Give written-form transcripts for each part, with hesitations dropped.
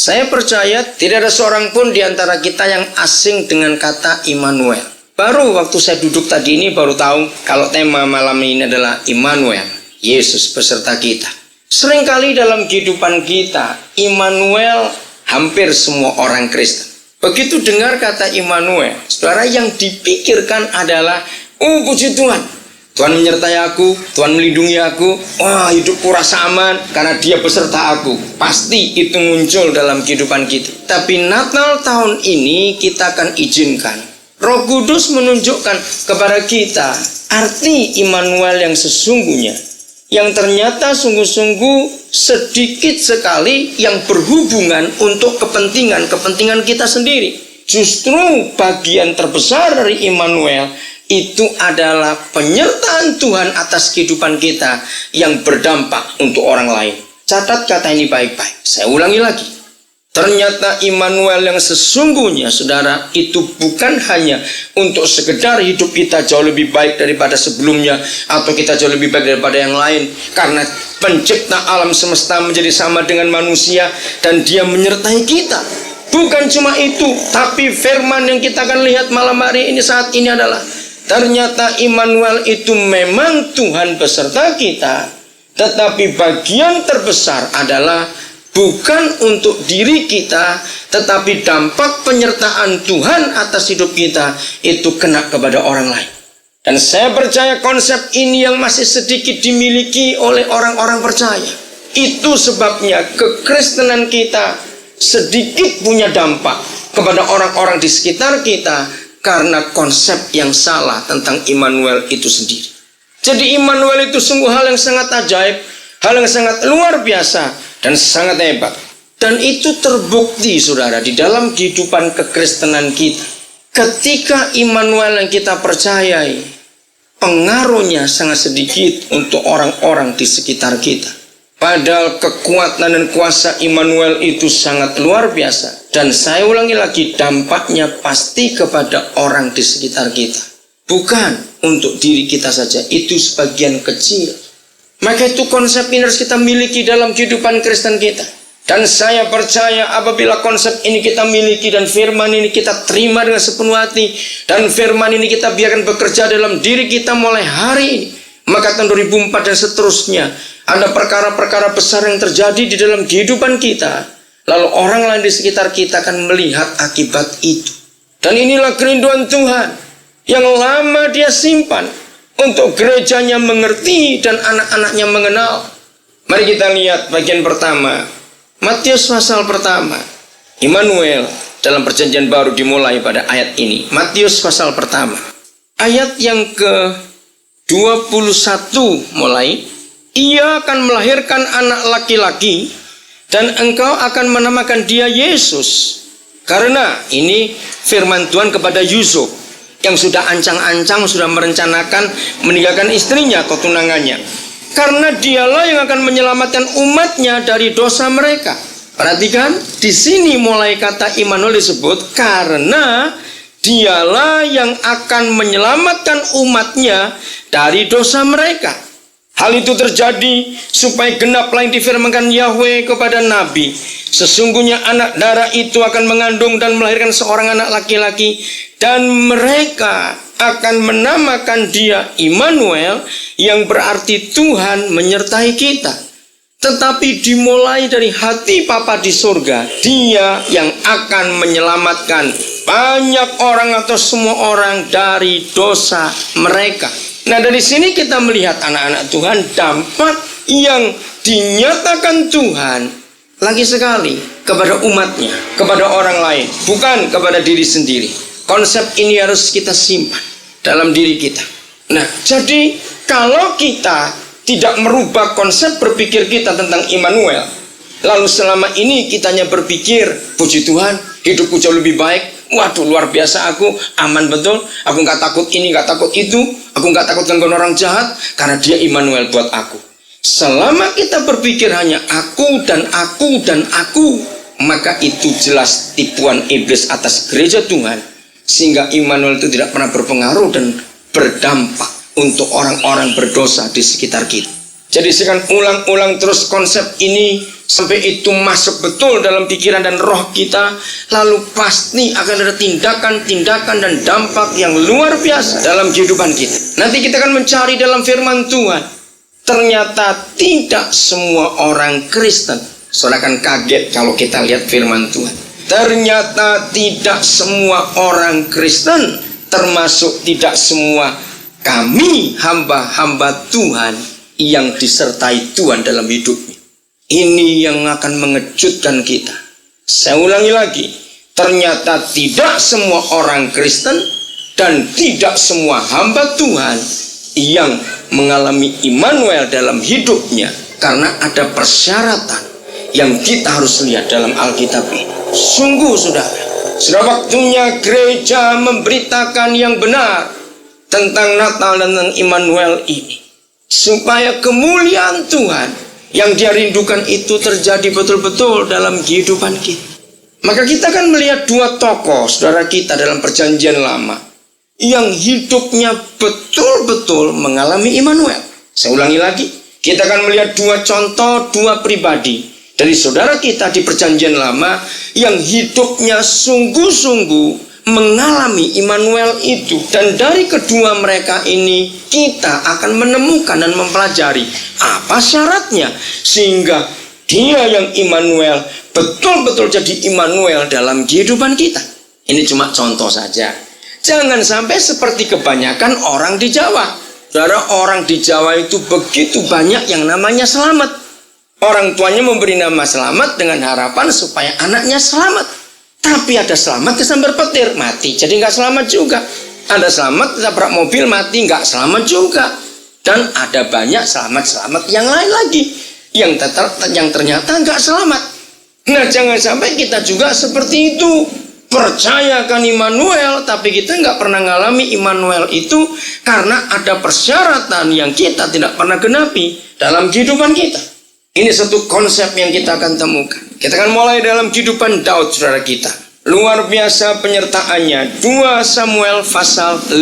Saya percaya tidak ada seorang pun di antara kita yang asing dengan kata Immanuel. Baru waktu saya duduk tadi ini baru tahu kalau tema malam ini adalah Immanuel, Yesus beserta kita. Seringkali dalam kehidupan kita, Immanuel hampir semua orang Kristen. Begitu dengar kata Immanuel, saudara, yang dipikirkan adalah, oh puji Tuhan, Tuhan menyertai aku, Tuhan melindungi aku, wah hidupku rasa aman karena Dia beserta aku. Pasti itu muncul dalam kehidupan kita. Tapi Natal tahun ini kita akan izinkan Roh Kudus menunjukkan kepada kita arti Immanuel yang sesungguhnya, yang ternyata sungguh-sungguh sedikit sekali yang berhubungan untuk kepentingan kita sendiri. Justru bagian terbesar dari Immanuel itu adalah penyertaan Tuhan atas kehidupan kita yang berdampak untuk orang lain. Catat kata ini baik-baik. Saya ulangi lagi. Ternyata Immanuel yang sesungguhnya, saudara, itu bukan hanya untuk sekedar hidup kita jauh lebih baik daripada sebelumnya, atau kita jauh lebih baik daripada yang lain, karena pencipta alam semesta menjadi sama dengan manusia dan Dia menyertai kita. Bukan cuma itu, tapi firman yang kita akan lihat malam hari ini saat ini adalah ternyata Immanuel itu memang Tuhan beserta kita, tetapi bagian terbesar adalah bukan untuk diri kita, tetapi dampak penyertaan Tuhan atas hidup kita itu kena kepada orang lain. Dan saya percaya konsep ini yang masih sedikit dimiliki oleh orang-orang percaya. Itu sebabnya kekristenan kita sedikit punya dampak kepada orang-orang di sekitar kita karena konsep yang salah tentang Immanuel itu sendiri. Jadi Immanuel itu sungguh hal yang sangat ajaib, hal yang sangat luar biasa dan sangat hebat. Dan itu terbukti, saudara, di dalam kehidupan kekristenan kita. Ketika Immanuel yang kita percayai, pengaruhnya sangat sedikit untuk orang-orang di sekitar kita. Padahal kekuatan dan kuasa Immanuel itu sangat luar biasa. Dan saya ulangi lagi, dampaknya pasti kepada orang di sekitar kita. Bukan untuk diri kita saja, itu sebagian kecil. Maka itu konsep ini harus kita miliki dalam kehidupan Kristen kita. Dan saya percaya apabila konsep ini kita miliki dan firman ini kita terima dengan sepenuh hati, dan firman ini kita biarkan bekerja dalam diri kita mulai hari ini, maka tahun 2004 dan seterusnya ada perkara-perkara besar yang terjadi di dalam kehidupan kita. Lalu orang lain di sekitar kita akan melihat akibat itu. Dan inilah kerinduan Tuhan yang lama Dia simpan untuk gerejanya mengerti dan anak-anaknya mengenal. Mari kita lihat bagian pertama, Matius pasal pertama. Immanuel dalam perjanjian baru dimulai pada ayat ini. Matius pasal pertama, ayat yang ke-21 mulai. Ia akan melahirkan anak laki-laki, dan engkau akan menamakan dia Yesus. Karena ini firman Tuhan kepada Yusuf yang sudah ancang-ancang, sudah merencanakan meninggalkan istrinya atau tunangannya. Karena dialah yang akan menyelamatkan umatnya dari dosa mereka. Perhatikan, di sini mulai kata Immanuel disebut karena dialah yang akan menyelamatkan umatnya dari dosa mereka. Hal itu terjadi supaya genaplah yang difirmankan Yahweh kepada Nabi. Sesungguhnya anak darah itu akan mengandung dan melahirkan seorang anak laki-laki, dan mereka akan menamakan dia Immanuel, yang berarti Tuhan menyertai kita. Tetapi dimulai dari hati Bapa di surga, Dia yang akan menyelamatkan banyak orang atau semua orang dari dosa mereka. Nah, dari sini kita melihat anak-anak Tuhan, dampak yang dinyatakan Tuhan lagi sekali kepada umatnya, kepada orang lain, bukan kepada diri sendiri. Konsep ini harus kita simpan dalam diri kita. Nah, jadi kalau kita tidak merubah konsep berpikir kita tentang Immanuel, lalu selama ini kita hanya berpikir, puji Tuhan, hidupku jauh lebih baik, waduh luar biasa, aku aman betul, aku nggak takut ini, nggak takut itu, aku nggak takut gangguan orang jahat, karena dia Immanuel buat aku. Selama kita berpikir hanya aku dan aku dan aku, maka itu jelas tipuan iblis atas gereja Tuhan, sehingga Immanuel itu tidak pernah berpengaruh dan berdampak untuk orang-orang berdosa di sekitar kita. Jadi saya akan ulang-ulang terus konsep ini sampai itu masuk betul dalam pikiran dan roh kita. Lalu pasti akan ada tindakan-tindakan dan dampak yang luar biasa dalam kehidupan kita. Nanti kita akan mencari dalam firman Tuhan. Ternyata tidak semua orang Kristen. Saudara akan kaget kalau kita lihat firman Tuhan. Ternyata tidak semua orang Kristen, termasuk tidak semua kami hamba-hamba Tuhan yang disertai Tuhan dalam hidupnya. Ini yang akan mengejutkan kita. Saya ulangi lagi, ternyata tidak semua orang Kristen dan tidak semua hamba Tuhan yang mengalami Immanuel dalam hidupnya, karena ada persyaratan yang kita harus lihat dalam Alkitab ini. Sungguh saudara, sudah waktunya gereja memberitakan yang benar tentang Natal dan tentang Immanuel ini, supaya kemuliaan Tuhan yang dia rindukan itu terjadi betul-betul dalam kehidupan kita. Maka kita akan melihat dua tokoh saudara kita dalam perjanjian lama yang hidupnya betul-betul mengalami Immanuel. Saya ulangi lagi, kita akan melihat dua contoh, dua pribadi dari saudara kita di perjanjian lama yang hidupnya sungguh-sungguh mengalami Immanuel itu. Dan dari kedua mereka ini kita akan menemukan dan mempelajari apa syaratnya sehingga dia yang Immanuel betul-betul jadi Immanuel dalam kehidupan kita. Ini cuma contoh saja. Jangan sampai seperti kebanyakan orang di Jawa. Saudara, orang di Jawa itu begitu banyak yang namanya selamat. Orang tuanya memberi nama selamat dengan harapan supaya anaknya selamat. Tapi ada selamat kesambar petir, mati jadi nggak selamat juga. Ada selamat tabrak mobil, mati nggak selamat juga. Dan ada banyak selamat-selamat yang lain lagi yang ternyata nggak selamat. Nah, jangan sampai kita juga seperti itu. Percayakan Immanuel, tapi kita nggak pernah ngalami Immanuel itu karena ada persyaratan yang kita tidak pernah genapi dalam kehidupan kita. Ini satu konsep yang kita akan temukan. Kita akan mulai dalam kehidupan Daud, saudara kita. Luar biasa penyertaannya. 2 Samuel pasal 5.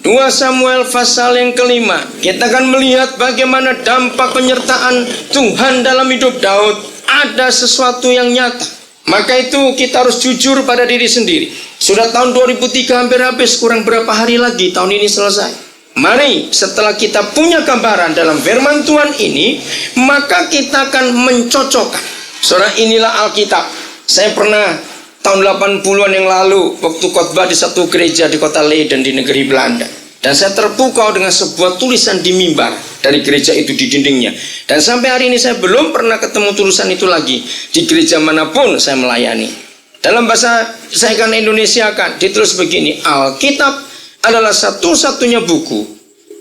2 Samuel pasal yang kelima. Kita akan melihat bagaimana dampak penyertaan Tuhan dalam hidup Daud. Ada sesuatu yang nyata. Maka itu kita harus jujur pada diri sendiri. Sudah tahun 2003 hampir habis, kurang berapa hari lagi tahun ini selesai. Mari setelah kita punya gambaran dalam firman Tuhan ini, maka kita akan mencocokkan. Saudara, inilah Alkitab. Saya pernah tahun 80-an yang lalu waktu khotbah di satu gereja di kota Leiden di negeri Belanda. Dan saya terpukau dengan sebuah tulisan di mimbar dari gereja itu di dindingnya. Dan sampai hari ini saya belum pernah ketemu tulisan itu lagi di gereja manapun saya melayani. Dalam bahasa saya akan Indonesiakan, ditulis begini: Alkitab adalah satu-satunya buku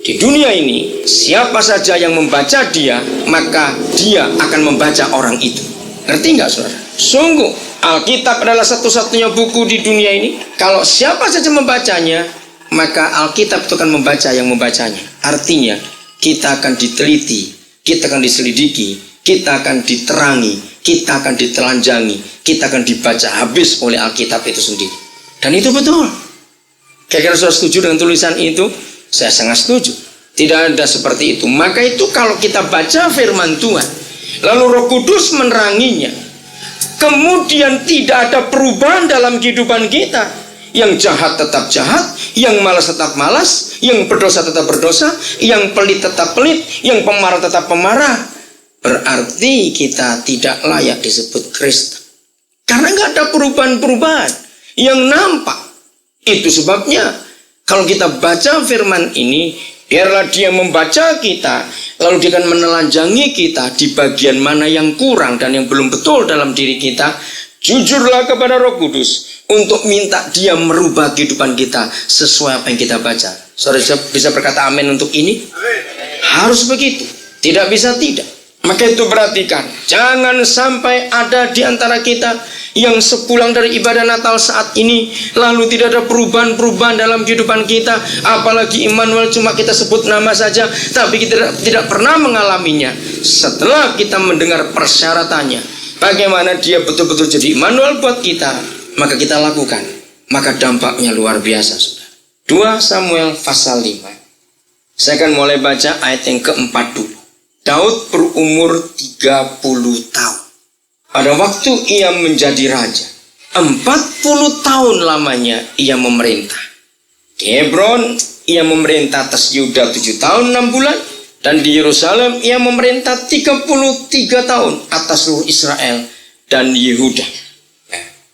di dunia ini. Siapa saja yang membaca dia, maka dia akan membaca orang itu. Ngerti nggak saudara? Sungguh, Alkitab adalah satu-satunya buku di dunia ini. Kalau siapa saja membacanya, maka Alkitab itu akan membaca yang membacanya. Artinya, kita akan diteliti, kita akan diselidiki, kita akan diterangi, kita akan ditelanjangi, kita akan dibaca habis oleh Alkitab itu sendiri. Dan itu betul. Kira-kira saudara setuju dengan tulisan itu? Saya sangat setuju. Tidak ada seperti itu. Maka itu kalau kita baca firman Tuhan, lalu Roh Kudus meneranginya, kemudian tidak ada perubahan dalam kehidupan kita. Yang jahat tetap jahat, yang malas tetap malas, yang berdosa tetap berdosa, yang pelit tetap pelit, yang pemarah tetap pemarah. Berarti kita tidak layak disebut Kristen. Karena nggak ada perubahan-perubahan yang nampak. Itu sebabnya kalau kita baca firman ini, biarlah dia membaca kita, lalu dia akan menelanjangi kita di bagian mana yang kurang dan yang belum betul dalam diri kita. Jujurlah kepada Roh Kudus untuk minta dia merubah kehidupan kita sesuai apa yang kita baca. Saudara bisa berkata amin untuk ini? Harus begitu, tidak bisa tidak. Maka itu perhatikan, jangan sampai ada di antara kita yang sepulang dari ibadah Natal saat ini lalu tidak ada perubahan-perubahan dalam kehidupan kita. Apalagi Immanuel cuma kita sebut nama saja, tapi kita tidak pernah mengalaminya. Setelah kita mendengar persyaratannya, bagaimana dia betul-betul jadi Immanuel buat kita, maka kita lakukan. Maka dampaknya luar biasa, saudara. 2 Samuel pasal 5. Saya akan mulai baca ayat yang keempat dulu. Daud berumur 30 tahun. Pada waktu ia menjadi raja, 40 tahun lamanya ia memerintah. Di Hebron ia memerintah atas Yuda 7 tahun 6 bulan. Dan di Yerusalem ia memerintah 33 tahun atas seluruh Israel dan Yehuda.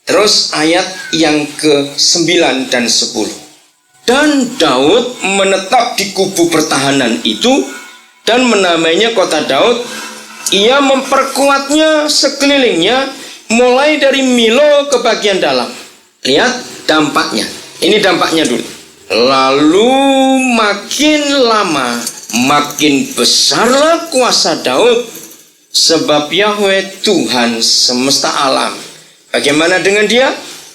Terus ayat yang ke-9 dan 10. Dan Daud menetap di kubu pertahanan itu dan menamainya kota Daud. Ia memperkuatnya sekelilingnya mulai dari Milo ke bagian dalam. Lihat dampaknya. Ini dampaknya dulu. Lalu makin lama makin besarlah kuasa Daud, sebab Yahweh Tuhan semesta alam. Bagaimana dengan dia?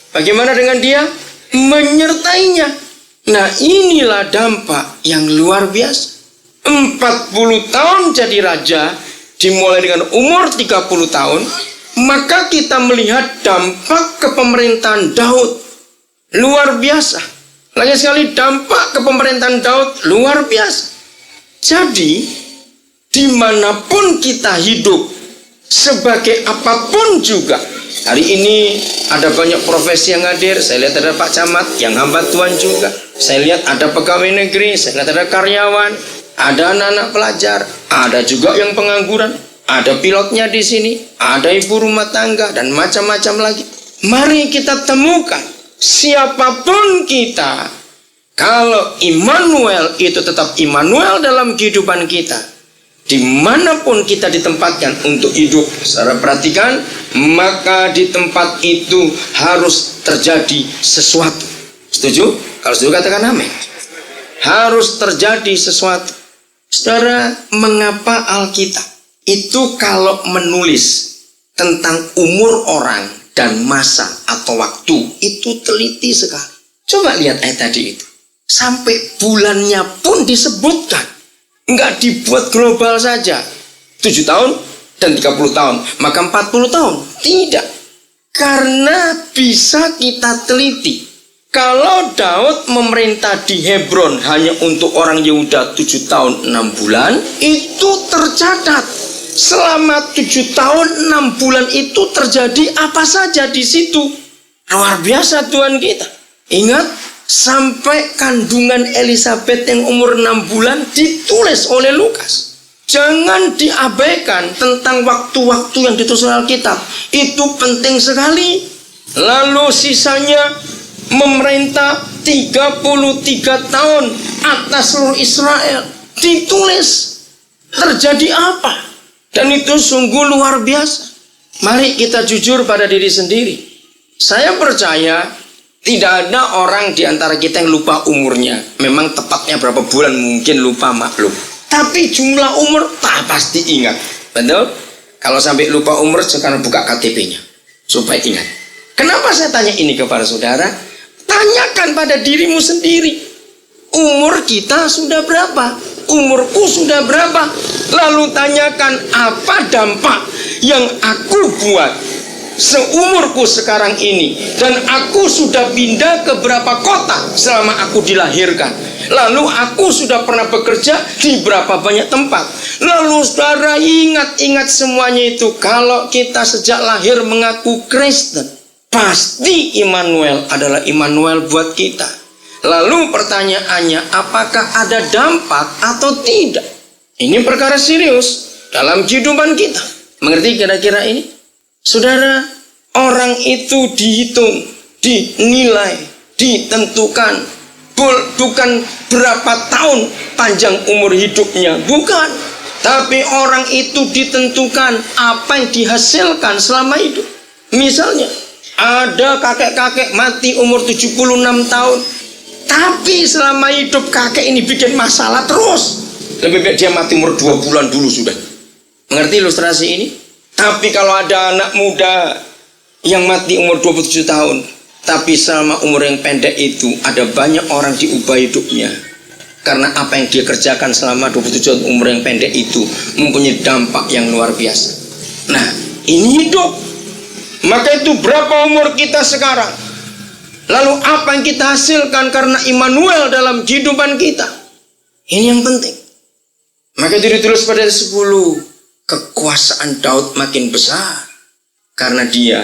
Bagaimana dengan dia? Menyertainya. Nah, inilah dampak yang luar biasa. 40 tahun jadi raja, dimulai dengan umur 30 tahun, maka kita melihat dampak kepemerintahan Daud luar biasa. Lagi sekali, dampak kepemerintahan Daud luar biasa. Jadi, dimanapun kita hidup, sebagai apapun juga. Hari ini ada banyak profesi yang hadir. Saya lihat ada Pak Camat yang hamba Tuhan juga. Saya lihat ada pegawai negeri, saya lihat ada karyawan, ada anak-anak pelajar, ada juga yang pengangguran, ada pilotnya di sini, ada ibu rumah tangga, dan macam-macam lagi. Mari kita temukan, siapapun kita, kalau Immanuel itu tetap Immanuel dalam kehidupan kita, dimanapun kita ditempatkan untuk hidup, saudara perhatikan, maka di tempat itu harus terjadi sesuatu. Setuju? Kalau setuju katakan amin. Harus terjadi sesuatu. Saudara, mengapa Alkitab itu kalau menulis tentang umur orang dan masa atau waktu itu teliti sekali. Coba lihat ayat tadi itu. Sampai bulannya pun disebutkan. Enggak dibuat global saja. 7 tahun dan 30 tahun. Maka 40 tahun. Tidak. Karena bisa kita teliti. Kalau Daud memerintah di Hebron hanya untuk orang Yehuda 7 tahun 6 bulan. Itu tercatat. Selama 7 tahun 6 bulan itu terjadi apa saja di situ. Luar biasa Tuhan kita. Ingat, sampai kandungan Elizabeth yang umur 6 bulan ditulis oleh Lukas. Jangan diabaikan tentang waktu-waktu yang ditulis oleh Alkitab. Itu penting sekali. Lalu sisanya memerintah 33 tahun atas seluruh Israel. Ditulis. Terjadi apa? Dan itu sungguh luar biasa. Mari kita jujur pada diri sendiri. Saya percaya tidak ada orang di antara kita yang lupa umurnya. Memang tepatnya berapa bulan mungkin lupa, maklum. Tapi jumlah umur tak pasti ingat. Betul? Kalau sampai lupa umur, sekarang buka KTP-nya supaya ingat. Kenapa saya tanya ini kepada saudara? Tanyakan pada dirimu sendiri. Umur kita sudah berapa? Umurku sudah berapa? Lalu tanyakan apa dampak yang aku buat seumurku sekarang ini, dan aku sudah pindah ke berapa kota selama aku dilahirkan. Lalu aku sudah pernah bekerja di berapa banyak tempat. Lalu saudara ingat semuanya itu. Kalau kita sejak lahir mengaku Kristen, pasti Immanuel adalah Immanuel buat kita. Lalu pertanyaannya, apakah ada dampak atau tidak? Ini perkara serius dalam kehidupan kita. Mengerti kira-kira ini? Saudara, orang itu dihitung, dinilai, ditentukan. Bukan berapa tahun panjang umur hidupnya. Bukan. Tapi orang itu ditentukan apa yang dihasilkan selama hidup. Misalnya, ada kakek-kakek mati umur 76 tahun. Tapi selama hidup kakek ini bikin masalah terus. Lebih baik dia mati umur 2 bulan dulu sudah. Mengerti ilustrasi ini? Tapi kalau ada anak muda yang mati umur 27 tahun, tapi selama umur yang pendek itu ada banyak orang diubah hidupnya. Karena apa yang dia kerjakan selama 27 tahun umur yang pendek itu mempunyai dampak yang luar biasa. Nah, ini hidup. Maka itu berapa umur kita sekarang? Lalu apa yang kita hasilkan karena Immanuel dalam kehidupan kita? Ini yang penting. Maka itu ditulis pada 10, kekuasaan Daud makin besar karena dia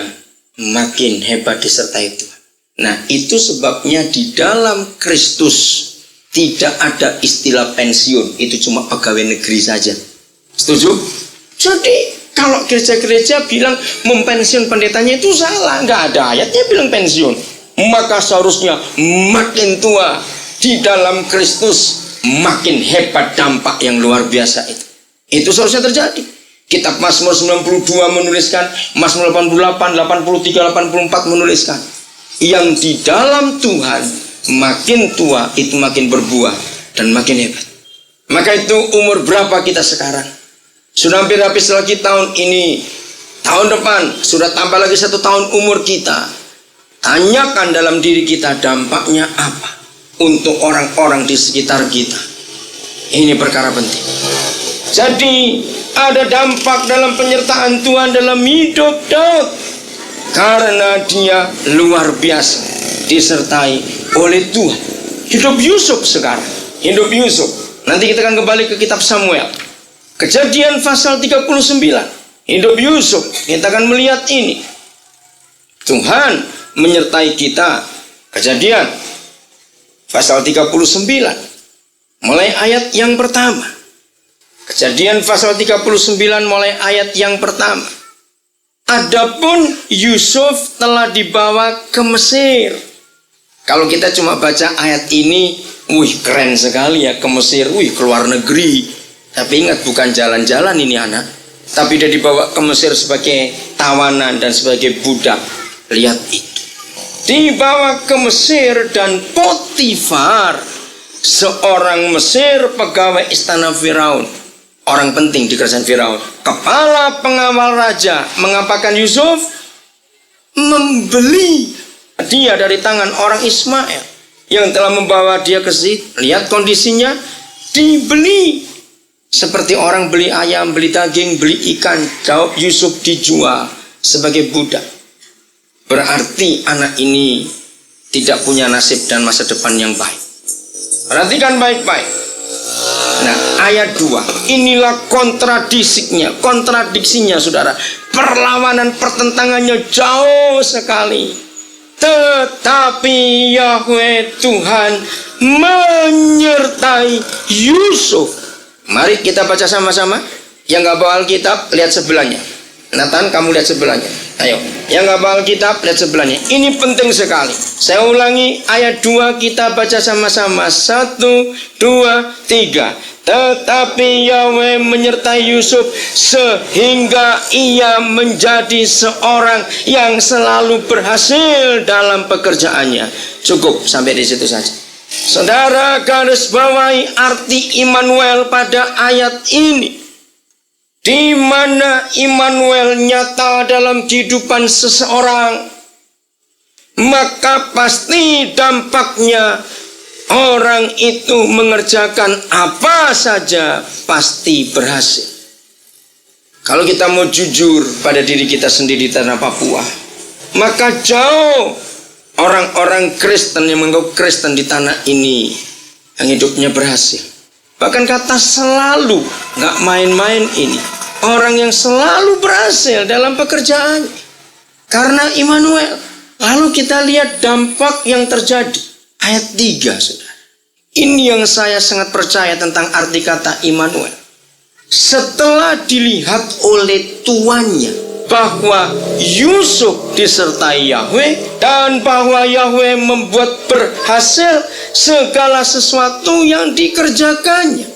makin hebat disertai Tuhan. Nah, itu sebabnya di dalam Kristus tidak ada istilah pensiun. Itu cuma pegawai negeri saja. Setuju? Jadi kalau gereja-gereja bilang mempensiun pendetanya itu salah. Nggak ada ayatnya bilang pensiun. Maka seharusnya makin tua di dalam Kristus makin hebat dampak yang luar biasa itu. Itu seharusnya terjadi. Kitab Mazmur 92 menuliskan, Mazmur 88, 83, 84 menuliskan, yang di dalam Tuhan makin tua itu makin berbuah dan makin hebat. Maka itu umur berapa kita sekarang? Sudah hampir habis lagi tahun ini. Tahun depan sudah tambah lagi 1 tahun umur kita. Tanyakan dalam diri kita dampaknya apa untuk orang-orang di sekitar kita. Ini perkara penting. Jadi ada dampak dalam penyertaan Tuhan dalam hidup Daud karena dia luar biasa disertai oleh Tuhan. Hidup Yusuf sekarang, hidup Yusuf. Nanti kita akan kembali ke kitab Samuel. Kejadian pasal 39. Hidup Yusuf, kita akan melihat ini. Tuhan menyertai kita. Kejadian pasal 39 mulai ayat yang pertama. Kejadian pasal 39 mulai ayat yang pertama. Adapun Yusuf telah dibawa ke Mesir. Kalau kita cuma baca ayat ini, wih keren sekali ya, ke Mesir, wih keluar negeri. Tapi ingat, bukan jalan-jalan ini anak, tapi dia dibawa ke Mesir sebagai tawanan dan sebagai budak. Lihat itu, dibawa ke Mesir, dan Potifar, seorang Mesir pegawai istana Firaun, orang penting di kerajaan Firaun, kepala pengawal raja, mengapakan Yusuf? Membeli dia dari tangan orang Ismail yang telah membawa dia ke situ. Lihat kondisinya, dibeli seperti orang beli ayam, beli daging, beli ikan. Daud Yusuf dijual sebagai budak. Berarti anak ini tidak punya nasib dan masa depan yang baik. Perhatikan baik-baik. Nah, ayat 2, inilah kontradiksinya saudara. Perlawanan, pertentangannya jauh sekali. Tetapi Yahweh Tuhan menyertai Yusuf. Mari kita baca sama-sama. Yang gak bawa Alkitab, lihat sebelahnya. Nathan, kamu lihat sebelahnya. Ayo, yang gak bawa Alkitab, lihat sebelahnya. Ini penting sekali. Saya ulangi, ayat 2 kita baca sama-sama. 1, 2, 3. Tetapi Yahweh menyertai Yusuf sehingga ia menjadi seorang yang selalu berhasil dalam pekerjaannya. Cukup sampai di situ saja. Saudara, garis bawahi arti Immanuel pada ayat ini, di mana Immanuel nyata dalam kehidupan seseorang, maka pasti dampaknya orang itu mengerjakan apa saja pasti berhasil. Kalau kita mau jujur pada diri kita sendiri di tanah Papua, maka jauh orang-orang Kristen yang mengaku Kristen di tanah ini yang hidupnya berhasil. Bahkan kata selalu, gak main-main ini. Orang yang selalu berhasil dalam pekerjaan karena Immanuel. Lalu kita lihat dampak yang terjadi. Ayat 3, saudara. Ini yang saya sangat percaya tentang arti kata Immanuel. Setelah dilihat oleh tuannya bahwa Yusuf disertai Yahweh dan bahwa Yahweh membuat berhasil segala sesuatu yang dikerjakannya.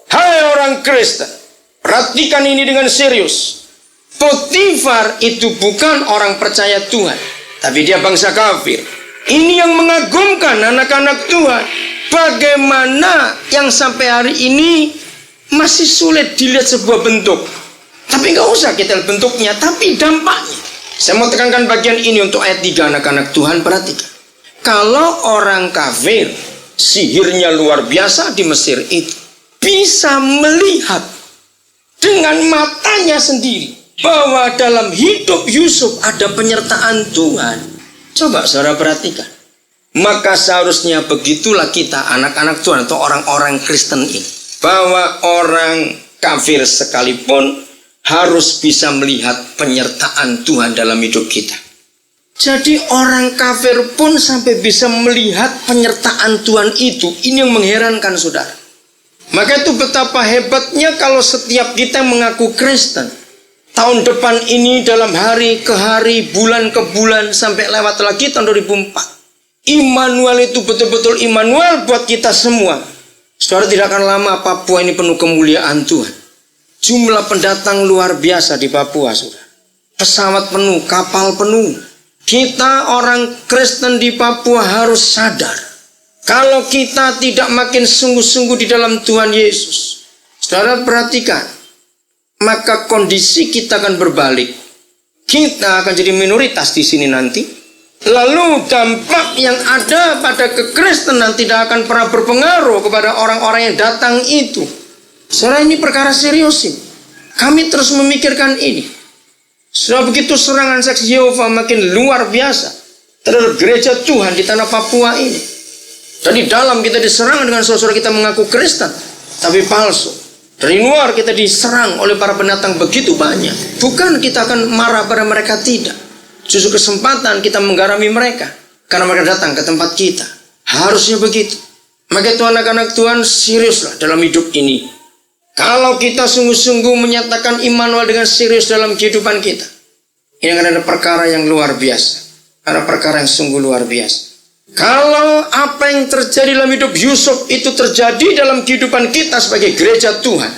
Hai orang Kristen, perhatikan ini dengan serius. Potifar itu bukan orang percaya Tuhan, tapi dia bangsa kafir. Ini yang mengagumkan anak-anak Tuhan. Bagaimana yang sampai hari ini masih sulit dilihat sebuah bentuk. Tapi nggak usah kita lihat bentuknya, tapi dampaknya. Saya mau tekankan bagian ini untuk ayat 3, anak-anak Tuhan, perhatikan. Kalau orang kafir, sihirnya luar biasa di Mesir itu, bisa melihat dengan matanya sendiri bahwa dalam hidup Yusuf ada penyertaan Tuhan. Coba saudara perhatikan. Maka seharusnya begitulah kita, anak-anak Tuhan atau orang-orang Kristen ini. bahwa orang kafir sekalipun harus bisa melihat penyertaan Tuhan dalam hidup kita. Jadi orang kafir pun sampai bisa melihat penyertaan Tuhan itu. Ini yang mengherankan saudara. Maka itu betapa hebatnya kalau setiap kita mengaku Kristen. Tahun depan ini dalam hari ke hari, bulan ke bulan, sampai lewat lagi tahun 2004. Immanuel itu betul-betul Immanuel buat kita semua. Saudara, tidak akan lama Papua ini penuh kemuliaan Tuhan. Jumlah pendatang luar biasa di Papua, saudara. Pesawat penuh, kapal penuh. Kita orang Kristen di Papua harus sadar. Kalau kita tidak makin sungguh-sungguh di dalam Tuhan Yesus, saudara perhatikan, maka kondisi kita akan berbalik. Kita akan jadi minoritas di sini nanti. Lalu dampak yang ada pada kekristenan tidak akan pernah berpengaruh kepada orang-orang yang datang itu. Saudara, ini perkara serius ini. Kami terus memikirkan ini. Sudah begitu serangan saksi Yehova makin luar biasa terhadap gereja Tuhan di tanah Papua ini. Dan di dalam kita diserang dengan saudara kita mengaku Kristen, tapi palsu. Dari luar kita diserang oleh para pendatang begitu banyak. Bukan kita akan marah pada mereka, tidak. Justru kesempatan kita menggarami mereka karena mereka datang ke tempat kita. Harusnya begitu. Maka itu anak-anak Tuhan, seriuslah dalam hidup ini. Kalau kita sungguh-sungguh menyatakan Immanuel dengan serius dalam kehidupan kita, ini akan ada perkara yang luar biasa. Ada perkara yang sungguh luar biasa. Kalau apa yang terjadi dalam hidup Yusuf itu terjadi dalam kehidupan kita sebagai gereja Tuhan,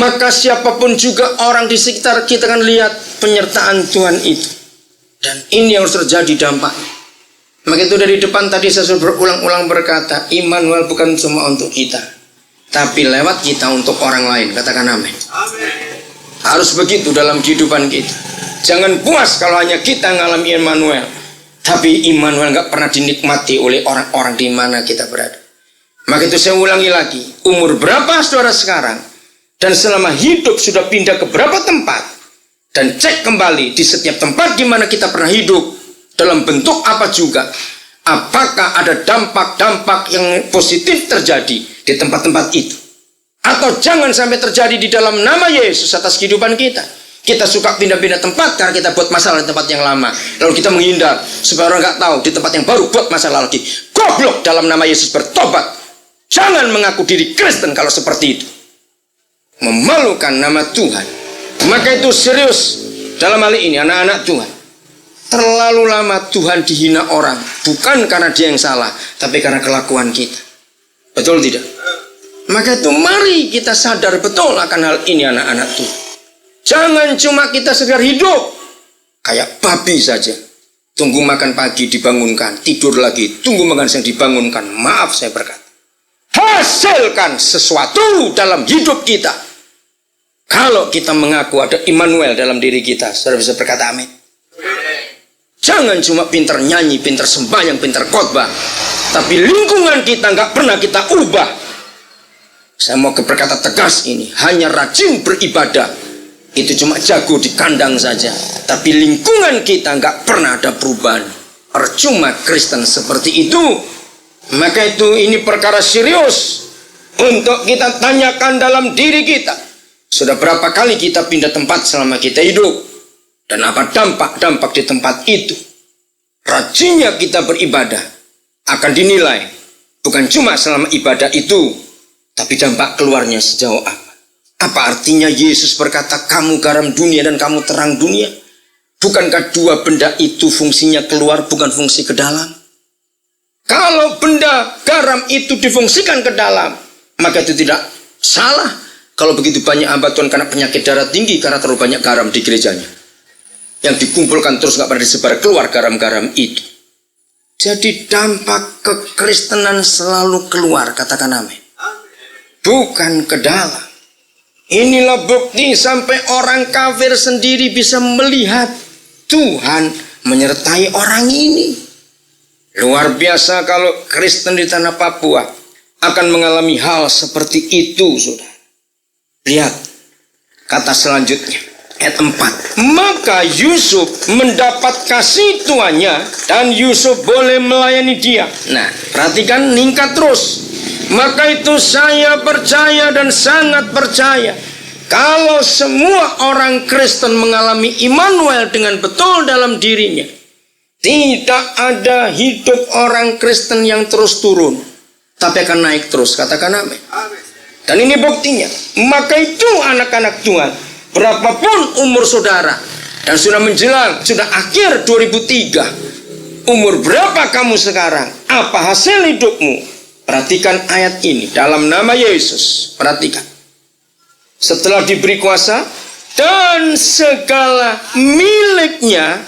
maka siapapun juga orang di sekitar kita akan lihat penyertaan Tuhan itu. Dan ini yang harus terjadi dampaknya. Maka itu dari depan tadi saya sudah berulang-ulang berkata, Immanuel bukan cuma untuk kita, tapi lewat kita untuk orang lain. Katakan amin. Harus begitu dalam kehidupan kita. Jangan puas kalau hanya kita mengalami Immanuel, tapi Immanuel gak pernah dinikmati oleh orang-orang di mana kita berada. Maka itu saya ulangi lagi, umur berapa saudara sekarang, dan selama hidup sudah pindah ke berapa tempat, dan cek kembali di setiap tempat di mana kita pernah hidup, dalam bentuk apa juga, apakah ada dampak-dampak yang positif terjadi di tempat-tempat itu. Atau jangan sampai terjadi di dalam nama Yesus atas kehidupan kita. Kita suka pindah-pindah tempat karena kita buat masalah di tempat yang lama. Lalu kita menghindar supaya orang nggak tahu di tempat yang baru buat masalah lagi. Goblok, dalam nama Yesus bertobat. Jangan mengaku diri Kristen kalau seperti itu. Memalukan nama Tuhan. Maka itu serius dalam hal ini anak-anak Tuhan. Terlalu lama Tuhan dihina orang. Bukan karena dia yang salah, tapi karena kelakuan kita. Betul tidak? Maka itu mari kita sadar betul akan hal ini anak-anak Tuhan. Jangan cuma kita sekedar hidup kayak babi saja. Tunggu makan pagi dibangunkan, tidur lagi, tunggu makan siang dibangunkan. Maaf saya berkata, hasilkan sesuatu dalam hidup kita. Kalau kita mengaku ada Immanuel dalam diri kita, saudara bisa berkata amin. Jangan cuma pintar nyanyi, pintar sembahyang, pintar khotbah, tapi lingkungan kita nggak pernah kita ubah. Saya mau berkata tegas ini, hanya rajin beribadah, itu cuma jago di kandang saja, tapi lingkungan kita nggak pernah ada perubahan. Percuma Kristen seperti itu. Maka itu ini perkara serius untuk kita tanyakan dalam diri kita. Sudah berapa kali kita pindah tempat selama kita hidup, dan apa dampak-dampak di tempat itu. Rajinnya kita beribadah akan dinilai bukan cuma selama ibadah itu, tapi dampak keluarnya sejauh apa. Apa artinya Yesus berkata kamu garam dunia dan kamu terang dunia? Bukankah dua benda itu fungsinya keluar bukan fungsi ke dalam? Kalau benda garam itu difungsikan ke dalam, maka itu tidak salah. Kalau begitu banyak hamba Tuhan karena penyakit darah tinggi karena terlalu banyak garam di gerejanya, yang dikumpulkan terus gak pernah disebar keluar garam-garam itu. Jadi dampak kekristenan selalu keluar, katakan amin, bukan ke dalam. Inilah bukti sampai orang kafir sendiri bisa melihat Tuhan menyertai orang ini. Luar biasa kalau Kristen di tanah Papua akan mengalami hal seperti itu, saudara. Lihat kata selanjutnya, ayat 4. Maka Yusuf mendapat kasih tuannya dan Yusuf boleh melayani dia. Nah, perhatikan, ningkat terus. Maka itu saya percaya dan sangat percaya, kalau semua orang Kristen mengalami Immanuel dengan betul dalam dirinya, tidak ada hidup orang Kristen yang terus turun, tapi akan naik terus. Katakan amin. Dan ini buktinya. Maka itu anak-anak Tuhan, berapapun umur saudara, dan sudah menjelang, sudah akhir 2003, umur berapa kamu sekarang? Apa hasil hidupmu? Perhatikan ayat ini dalam nama Yesus. Perhatikan. Setelah diberi kuasa dan segala miliknya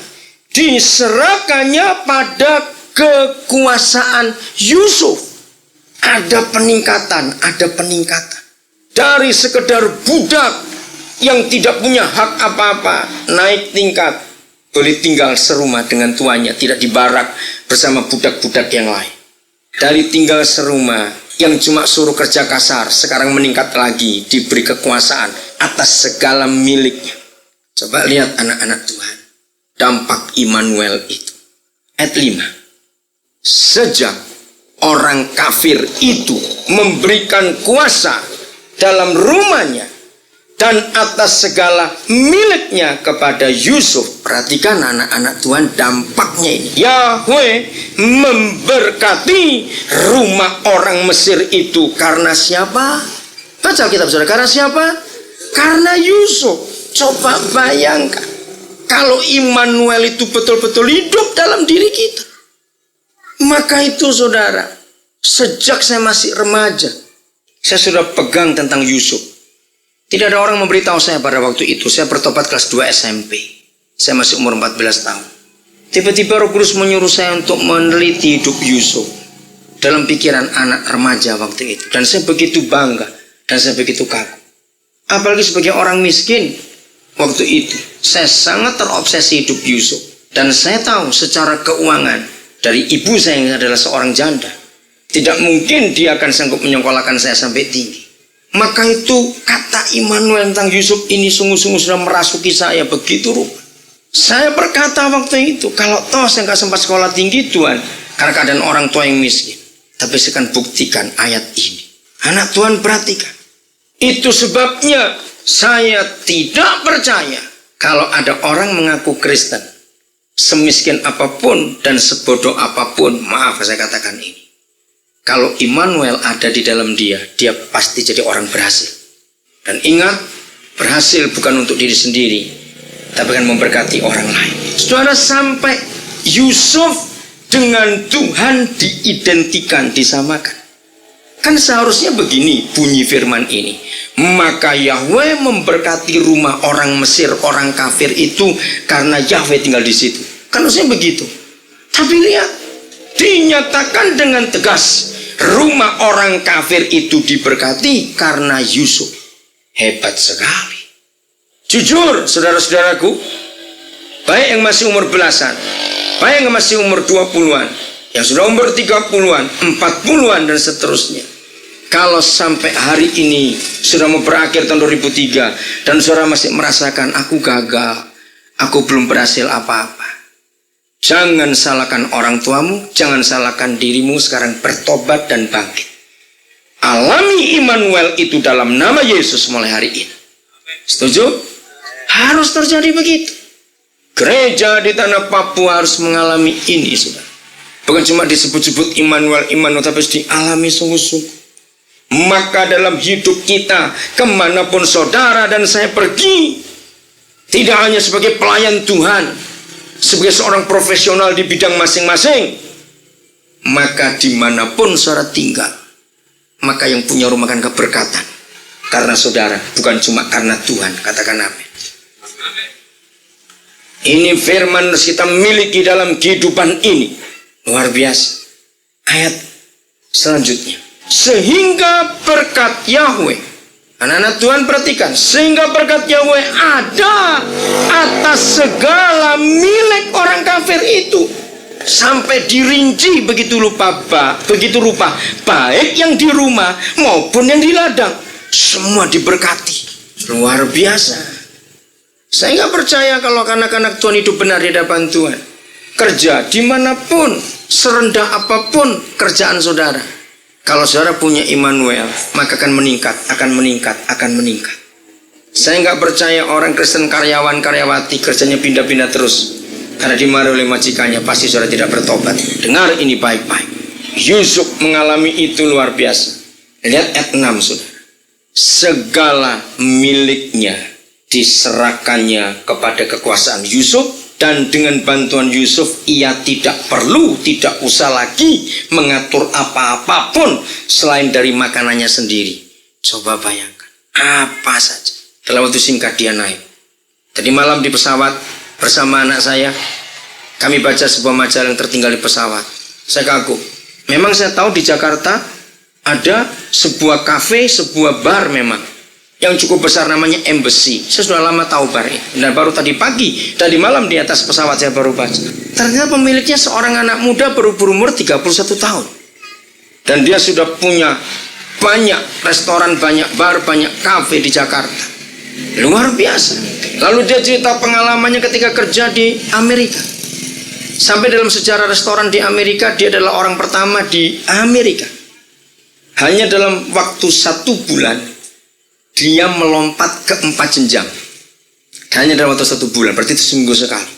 diserahkannya pada kekuasaan Yusuf. Ada peningkatan, ada peningkatan. Dari sekedar budak yang tidak punya hak apa-apa, naik tingkat, boleh tinggal serumah dengan tuannya, tidak dibarak bersama budak-budak yang lain. Dari tinggal serumah yang cuma suruh kerja kasar, sekarang meningkat lagi, diberi kekuasaan atas segala miliknya. Coba lihat anak-anak Tuhan, dampak Immanuel itu. Ayat 5. Sejak orang kafir itu memberikan kuasa dalam rumahnya dan atas segala miliknya kepada Yusuf. Perhatikan anak-anak Tuhan, dampaknya ini. Yahweh memberkati rumah orang Mesir itu karena siapa? Baca Alkitab saudara, karena siapa? Karena Yusuf. Coba bayangkan, kalau Immanuel itu betul-betul hidup dalam diri kita. Maka itu saudara, sejak saya masih remaja, saya sudah pegang tentang Yusuf. Tidak ada orang memberitahu saya pada waktu itu. Saya bertobat kelas 2 SMP. Saya masih umur 14 tahun. Tiba-tiba Roh Kudus menyuruh saya untuk meneliti hidup Yusuf dalam pikiran anak remaja waktu itu. Dan saya begitu bangga dan saya begitu kagum. Apalagi sebagai orang miskin waktu itu, saya sangat terobsesi hidup Yusuf. Dan saya tahu secara keuangan dari ibu saya yang adalah seorang janda, tidak mungkin dia akan sanggup menyekolahkan saya sampai tinggi. Maka itu kata Immanuel tentang Yusuf ini sungguh-sungguh sudah merasuki saya begitu rupa. Saya berkata waktu itu, kalau toh saya nggak sempat sekolah tinggi Tuhan, karena keadaan orang tua yang miskin, tapi saya akan buktikan ayat ini. Anak Tuhan perhatikan. Itu sebabnya saya tidak percaya kalau ada orang mengaku Kristen, semiskin apapun dan sebodoh apapun, maaf saya katakan ini, kalau Immanuel ada di dalam dia, dia pasti jadi orang berhasil. Dan ingat, berhasil bukan untuk diri sendiri, tapi akan memberkati orang lain. Saudara, sampai Yusuf dengan Tuhan diidentikan, disamakan. Kan seharusnya begini bunyi firman ini. Maka Yahweh memberkati rumah orang Mesir, orang kafir itu, karena Yahweh tinggal di situ. Kan harusnya begitu. Tapi lihat, dinyatakan dengan tegas, rumah orang kafir itu diberkati karena Yusuf. Hebat sekali. Jujur saudara-saudaraku, baik yang masih umur belasan, baik yang masih umur 20-an, yang sudah umur 30-an, 40-an dan seterusnya, kalau sampai hari ini sudah mau berakhir tahun 2003 dan saudara masih merasakan aku gagal, aku belum berhasil apa-apa, jangan salahkan orang tuamu, jangan salahkan dirimu. Sekarang bertobat dan bangkit. Alami Immanuel itu dalam nama Yesus mulai hari ini. Setuju? Harus terjadi begitu. Gereja di tanah Papua harus mengalami ini, saudara. Bukan cuma disebut-sebut Immanuel, tapi harus dialami sungguh-sungguh. Maka dalam hidup kita, kemanapun saudara dan saya pergi, tidak hanya sebagai pelayan Tuhan, sebagai seorang profesional di bidang masing-masing, maka dimanapun saudara tinggal, maka yang punya rumah akan keberkatan. Karena saudara, bukan cuma karena Tuhan. Katakan amin. Ini firman harus kita miliki dalam kehidupan ini. Luar biasa. Ayat selanjutnya, sehingga berkat Yahweh, anak-anak Tuhan perhatikan, sehingga berkat Yahweh ada atas segala milik orang kafir itu, sampai dirinci begitu rupa, baik yang di rumah maupun yang di ladang, semua diberkati. Luar biasa. Saya nggak percaya kalau anak-anak Tuhan itu benar di hadapan Tuhan, kerja dimanapun, serendah apapun kerjaan saudara, Kalau saudara punya Immanuel, maka akan meningkat, akan meningkat, akan meningkat. Saya nggak percaya orang Kristen karyawan-karyawati kerjanya pindah-pindah terus karena dimarahi oleh majikannya, pasti saudara tidak bertobat. Dengar ini baik-baik. Yusuf mengalami itu luar biasa. Lihat ayat 6 saudara. Segala miliknya diserahkannya kepada kekuasaan Yusuf. Dan dengan bantuan Yusuf, ia tidak usah lagi mengatur apa-apapun selain dari makanannya sendiri. Coba bayangkan, apa saja. Dalam waktu singkat dia naik. Tadi malam di pesawat bersama anak saya, kami baca sebuah majalah yang tertinggal di pesawat. Saya kagum. Memang saya tahu di Jakarta ada sebuah kafe, sebuah bar memang yang cukup besar namanya Embassy. Saya sudah lama tahu bar ini. Dan baru tadi pagi, tadi malam di atas pesawat saya baru baca. Ternyata pemiliknya seorang anak muda baru berumur 31 tahun. Dan dia sudah punya banyak restoran, banyak bar, banyak kafe di Jakarta. Luar biasa. Lalu dia cerita pengalamannya ketika kerja di Amerika. Sampai dalam sejarah restoran di Amerika, dia adalah orang pertama di Amerika. Hanya dalam waktu 1 bulan, dia melompat ke 4 jenjang. Hanya dalam waktu 1 bulan, berarti itu seminggu sekali.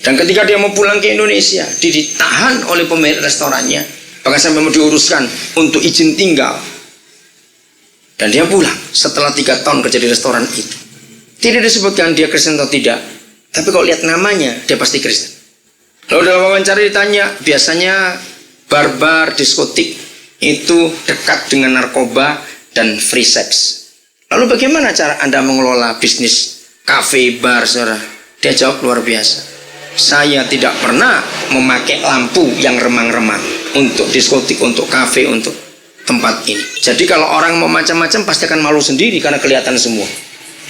Dan ketika dia mau pulang ke Indonesia, dia ditahan oleh pemilik restorannya, bahkan sampai mau diuruskan untuk izin tinggal. Dan dia pulang setelah 3 tahun kerja di restoran itu. Tidak disebutkan dia Kristen atau tidak, tapi kalau lihat namanya, dia pasti Kristen. Lalu dalam wawancara ditanya, biasanya bar-bar, diskotik itu dekat dengan narkoba dan free sex. Lalu bagaimana cara Anda mengelola bisnis kafe, bar, saudara? Dia jawab luar biasa. Saya tidak pernah memakai lampu yang remang-remang untuk diskotik, untuk kafe, untuk tempat ini. Jadi kalau orang mau macam-macam pasti akan malu sendiri karena kelihatan semua.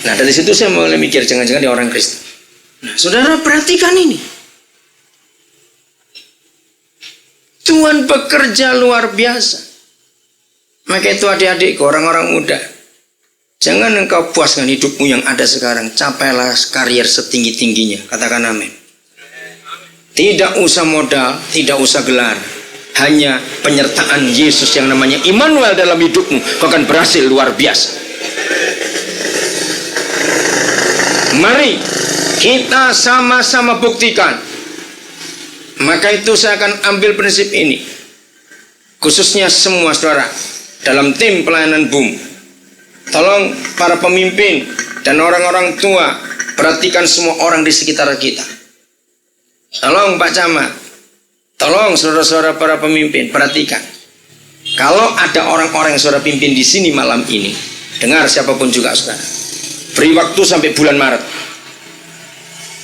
Nah dari situ saya mulai mikir jangan-jangan dia orang Kristen. Nah saudara perhatikan ini. Tuhan bekerja luar biasa. Maka itu adik-adikku, orang-orang muda, jangan engkau puas dengan hidupmu yang ada sekarang. Capailah karier setinggi-tingginya. Katakan amin. Tidak usah modal, tidak usah gelar. Hanya penyertaan Yesus yang namanya Immanuel dalam hidupmu, kau akan berhasil luar biasa. Mari kita sama-sama buktikan. Maka itu saya akan ambil prinsip ini, khususnya semua saudara dalam tim pelayanan BUM. Tolong para pemimpin dan orang-orang tua, perhatikan semua orang di sekitar kita. Tolong Pak Camat, tolong saudara-saudara para pemimpin, perhatikan. Kalau ada orang-orang yang saudara pimpin di sini malam ini, dengar siapapun juga saudara, beri waktu sampai bulan Maret.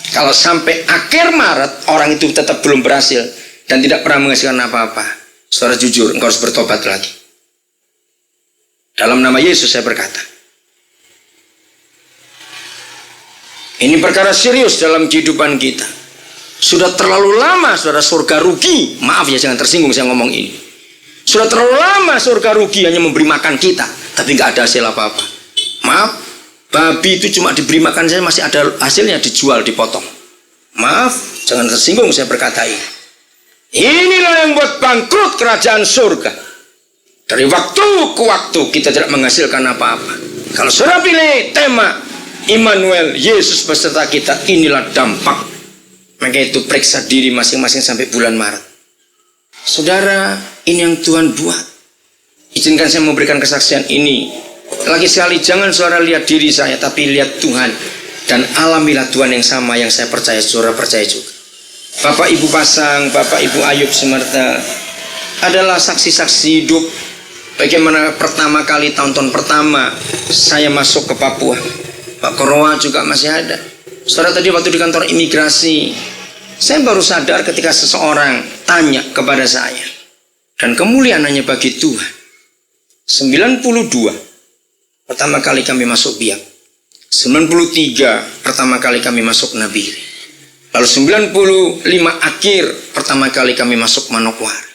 Kalau sampai akhir Maret orang itu tetap belum berhasil dan tidak pernah menghasilkan apa-apa, saudara jujur, engkau harus bertobat lagi. Dalam nama Yesus saya berkata. Ini perkara serius dalam kehidupan kita. Sudah terlalu lama saudara surga rugi. Maaf ya, jangan tersinggung saya ngomong ini. Sudah terlalu lama surga rugi hanya memberi makan kita, tapi nggak ada hasil apa-apa. Maaf, babi itu cuma diberi makan saja masih ada hasilnya, dijual, dipotong. Maaf, jangan tersinggung saya berkata ini. Inilah yang buat bangkrut kerajaan surga. Dari waktu ke waktu kita tidak menghasilkan apa-apa. Kalau saudara pilih tema Immanuel, Yesus beserta kita, inilah dampak. Maka itu periksa diri masing-masing sampai bulan Maret. Saudara, ini yang Tuhan buat. Izinkan saya memberikan kesaksian ini. Lagi sekali, jangan saudara lihat diri saya, tapi lihat Tuhan. Dan alamilah Tuhan yang sama yang saya percaya, saudara percaya juga. Bapak Ibu Pasang, Bapak Ibu Ayub Semerta adalah saksi-saksi hidup. Bagaimana pertama kali, tahun-tahun pertama saya masuk ke Papua. Pak Koroa juga masih ada. Saudara, tadi waktu di kantor imigrasi, saya baru sadar ketika seseorang tanya kepada saya, dan kemuliaan hanya bagi Tuhan. 92 pertama kali kami masuk Biak. 93 pertama kali kami masuk Nabire. Lalu 95 akhir pertama kali kami masuk Manokwari.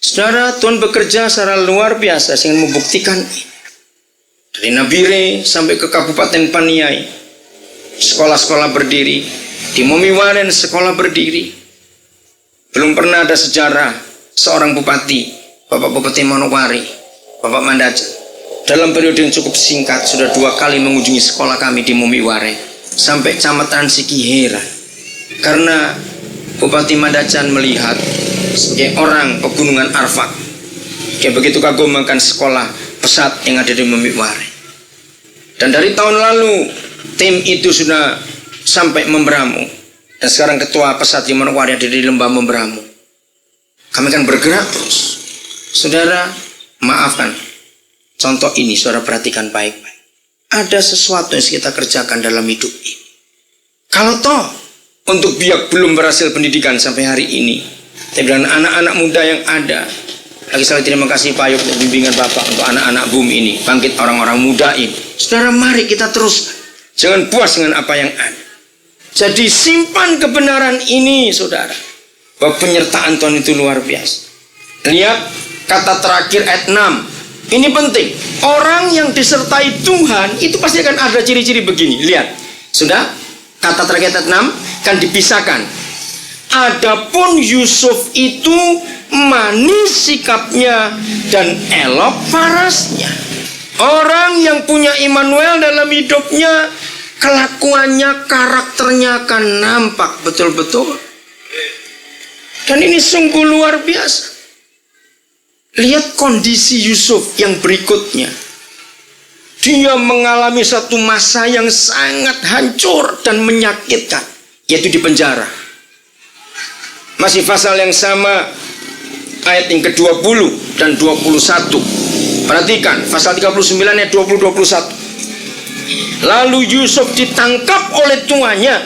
Saudara, Tuhan bekerja secara luar biasa sehingga membuktikan ini. Dari Nabire sampai ke Kabupaten Paniai, sekolah-sekolah berdiri. Di Momiwaren sekolah berdiri. Belum pernah ada sejarah seorang bupati Bapak Bupati Manokwari, Bapak Mandacan, dalam periode yang cukup singkat sudah 2 kali mengunjungi sekolah kami di Mumiware sampai Kecamatan Sikihera. Karena Bupati Mandacan melihat sebagai orang pegunungan Arfak, dia begitu kagum akan sekolah pesat yang ada di Mumiware. Dan dari tahun lalu tim itu sudah sampai Membramu, dan sekarang ketua pesat di Manokwari ada di Lembah Membramu. Kami akan bergerak terus. Saudara, maafkan. Contoh ini saudara perhatikan baik-baik. Ada sesuatu yang kita kerjakan dalam hidup ini. Kalau toh untuk biak belum berhasil pendidikan sampai hari ini, tapi dengan anak-anak muda yang ada, lagi sekali terima kasih Pak Yuk untuk bimbingan Bapak untuk anak-anak bumi ini, bangkit orang-orang muda ini. Saudara, mari kita terus, jangan puas dengan apa yang ada. Jadi simpan kebenaran ini, saudara, bahwa penyertaan Tuhan itu luar biasa. Lihat kata terakhir ayat 6. Ini penting. Orang yang disertai Tuhan itu pasti akan ada ciri-ciri begini. Lihat, sudah kata terakhir ayat 6 kan dipisahkan. Adapun Yusuf itu manis sikapnya dan elok parasnya. Orang yang punya Immanuel dalam hidupnya, kelakuannya, karakternya akan nampak betul-betul. Dan ini sungguh luar biasa. Lihat kondisi Yusuf yang berikutnya. Dia mengalami satu masa yang sangat hancur dan menyakitkan, yaitu di penjara. Masih pasal yang sama, ayat yang ke-20 dan 21. Perhatikan, pasal 39 ayat 20-21. Lalu Yusuf ditangkap oleh tuannya.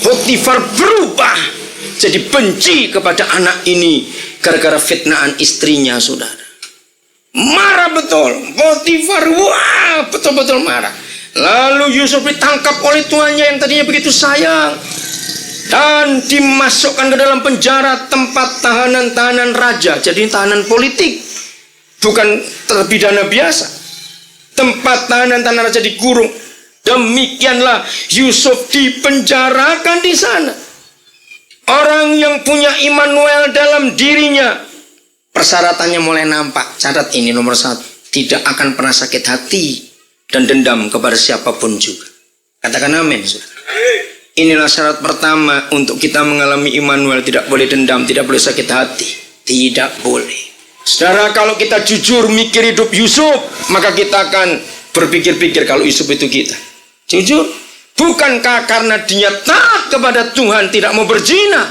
Potifar berubah jadi benci kepada anak ini gara-gara fitnahan istrinya, saudara. Marah betul. Potifar, wah, betul-betul marah. Lalu Yusuf ditangkap oleh tuannya yang tadinya begitu sayang dan dimasukkan ke dalam penjara, tempat tahanan-tahanan raja. Jadi tahanan politik, bukan terpidana biasa. Tempat tahanan-tahanan raja dikurung. Demikianlah Yusuf dipenjarakan di sana. Orang yang punya Immanuel dalam dirinya, persyaratannya mulai nampak. Catat ini nomor 1. Tidak akan pernah sakit hati dan dendam kepada siapapun juga. Katakan amin, saudara. Inilah syarat pertama untuk kita mengalami Immanuel. Tidak boleh dendam, tidak boleh sakit hati. Tidak boleh. Saudara, kalau kita jujur mikir hidup Yusuf, maka kita akan berpikir-pikir kalau Yusuf itu kita. Jujur. Bukankah karena dia taat kepada Tuhan, tidak mau berzina,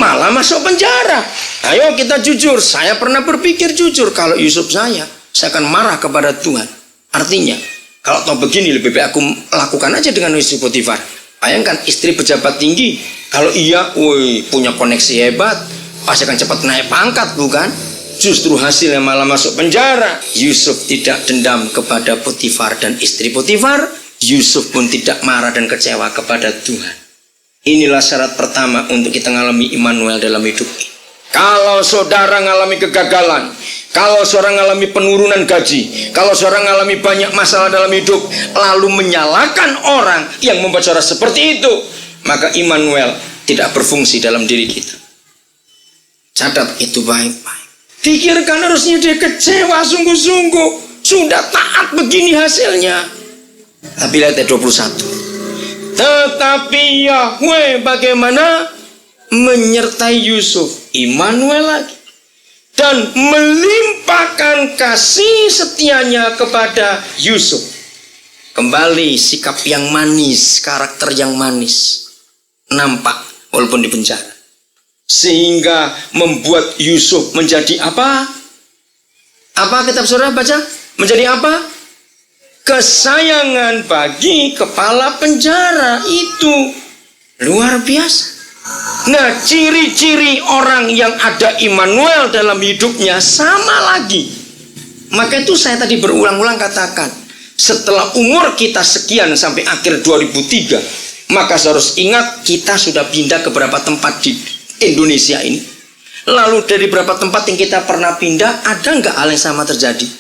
malah masuk penjara? Ayo kita jujur. Saya pernah berpikir jujur, kalau Yusuf saya akan marah kepada Tuhan. Artinya, kalau tahu begini, lebih baik aku lakukan aja dengan Yusuf Potifar. Bayangkan istri pejabat tinggi, kalau iya, punya koneksi hebat, pasti akan cepat naik pangkat, bukan? Justru hasilnya malah masuk penjara. Yusuf tidak dendam kepada Potifar dan istri Potifar. Yusuf pun tidak marah dan kecewa kepada Tuhan. Inilah syarat pertama untuk kita mengalami Immanuel dalam hidup ini. Kalau saudara mengalami kegagalan, kalau saudara mengalami penurunan gaji, kalau saudara mengalami banyak masalah dalam hidup, lalu menyalahkan orang yang membuat saudara seperti itu, maka Immanuel tidak berfungsi dalam diri kita. Catat itu baik-baik. Pikirkan, harusnya dia kecewa sungguh-sungguh. Sudah taat begini hasilnya. Tapi lihat ayat 21. Tetapi Yahweh bagaimana menyertai Yusuf, Immanuel lagi, dan melimpahkan kasih setianya kepada Yusuf. Kembali sikap yang manis, karakter yang manis nampak walaupun di penjara, sehingga membuat Yusuf menjadi apa? Apa kitab saudara baca? Menjadi apa? Kesayangan bagi kepala penjara. Itu luar biasa. Nah, ciri-ciri orang yang ada Immanuel dalam hidupnya sama lagi. Maka itu saya tadi berulang-ulang katakan, setelah umur kita sekian sampai akhir 2003, maka harus ingat kita sudah pindah ke beberapa tempat di Indonesia ini. Lalu dari beberapa tempat yang kita pernah pindah, ada nggak hal yang sama terjadi?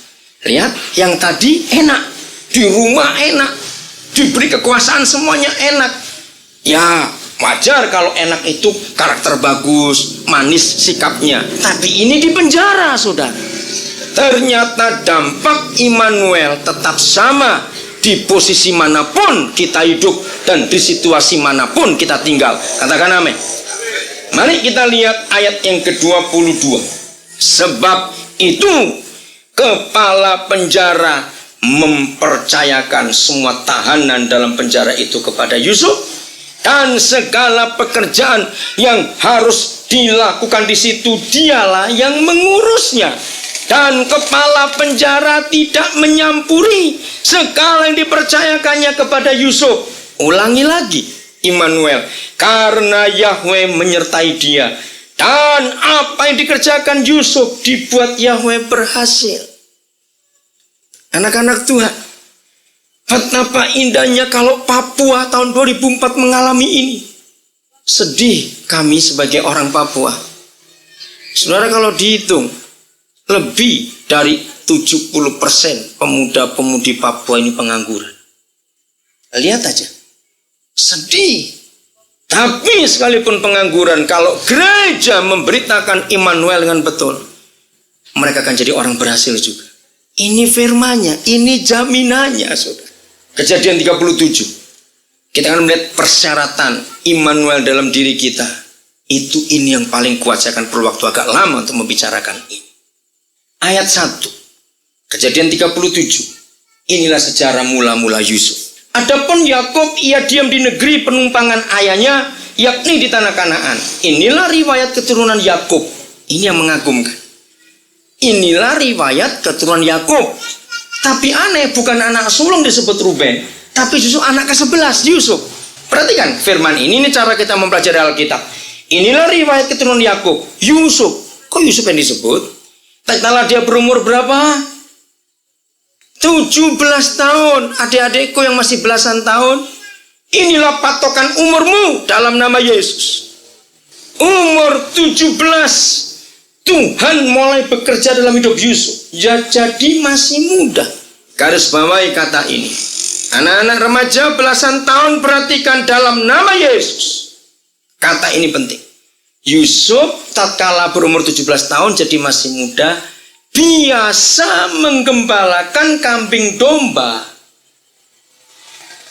Lihat, yang tadi enak, di rumah enak, diberi kekuasaan semuanya enak. Ya wajar kalau enak itu karakter bagus, manis sikapnya, tapi ini di penjara, saudara. Ternyata dampak Immanuel tetap sama di posisi manapun kita hidup dan di situasi manapun kita tinggal. Katakan amin. Mari kita lihat ayat yang ke-22. Sebab itu kepala penjara mempercayakan semua tahanan dalam penjara itu kepada Yusuf, dan segala pekerjaan yang harus dilakukan di situ dialah yang mengurusnya. Dan kepala penjara tidak menyampuri segala yang dipercayakannya kepada Yusuf. Ulangi lagi, Immanuel, karena Yahweh menyertai dia, dan apa yang dikerjakan Yusuf dibuat Yahweh berhasil. Anak-anak Tuhan, betapa indahnya kalau Papua tahun 2004 mengalami ini. Sedih kami sebagai orang Papua. Saudara, kalau dihitung, lebih dari 70% pemuda-pemudi Papua ini pengangguran. Lihat aja, sedih. Tapi sekalipun pengangguran, kalau gereja memberitakan Immanuel dengan betul, mereka akan jadi orang berhasil juga. Ini firman-Nya, ini jaminannya, saudara. Kejadian 37. Kita akan melihat persyaratan Immanuel dalam diri kita. Ini yang paling kuat. Saya akan perlu waktu agak lama untuk membicarakan ini. Ayat 1. Kejadian 37. Inilah sejarah mula-mula Yusuf. Adapun Yakub, ia diam di negeri penumpangan ayahnya, yakni di tanah Kanaan. Inilah riwayat keturunan Yakub. Ini yang mengagumkan. Inilah riwayat keturunan Yakub. Tapi aneh, bukan anak sulung disebut Ruben, tapi justru anak ke-11 Yusuf. Perhatikan firman ini cara kita mempelajari Alkitab. Inilah riwayat keturunan Yakub, Yusuf. Kok Yusuf yang disebut? Tatkala dia berumur berapa? 17 tahun. Adik-adikku yang masih belasan tahun, inilah patokan umurmu dalam nama Yesus. Umur 17, Tuhan mulai bekerja dalam hidup Yusuf. Ya, jadi masih muda. Garis bawahi kata ini. Anak-anak remaja belasan tahun, perhatikan dalam nama Yesus. Kata ini penting. Yusuf tatkala berumur 17 tahun, jadi masih muda, biasa menggembalakan kambing domba.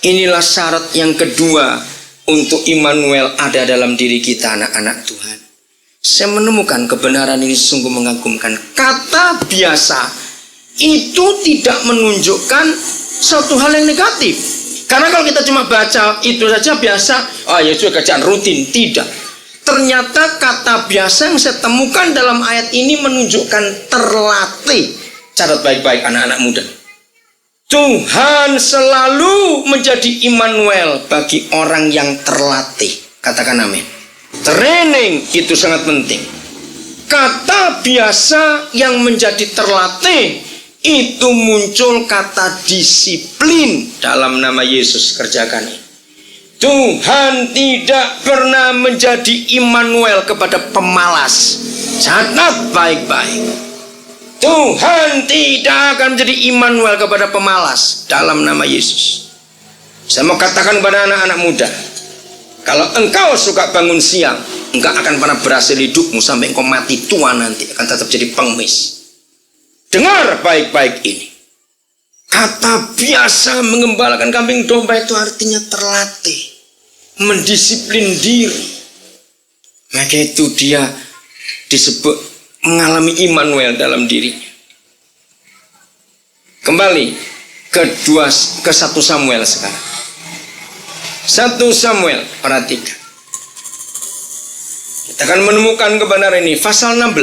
Inilah syarat yang kedua untuk Immanuel ada dalam diri kita, anak-anak Tuhan. Saya menemukan kebenaran ini sungguh mengagumkan. Kata biasa itu tidak menunjukkan suatu hal yang negatif. Karena kalau kita cuma baca itu saja biasa, ya itu kerjaan rutin. Tidak. Ternyata kata biasa yang saya temukan dalam ayat ini menunjukkan terlatih. Catat baik-baik anak-anak muda. Tuhan selalu menjadi Immanuel bagi orang yang terlatih. Katakan amin. Training itu sangat penting. Kata biasa yang menjadi terlatih, itu muncul kata disiplin dalam nama Yesus. Kerjakan ini. Tuhan tidak pernah menjadi Immanuel kepada pemalas. Catat baik-baik. Tuhan tidak akan menjadi Immanuel kepada pemalas dalam nama Yesus. Saya mau katakan kepada anak-anak muda, kalau engkau suka bangun siang, engkau akan pernah berhasil hidupmu sampai engkau mati tua nanti, akan tetap jadi pengemis. Dengar baik-baik ini. Kata biasa mengembalakan kambing domba itu artinya terlatih, mendisiplin diri. Maka itu dia disebut mengalami Immanuel dalam dirinya. Kembali ke 1 Samuel sekarang. 1 Samuel, perhatikan. Kita akan menemukan kebenaran ini. Pasal 16.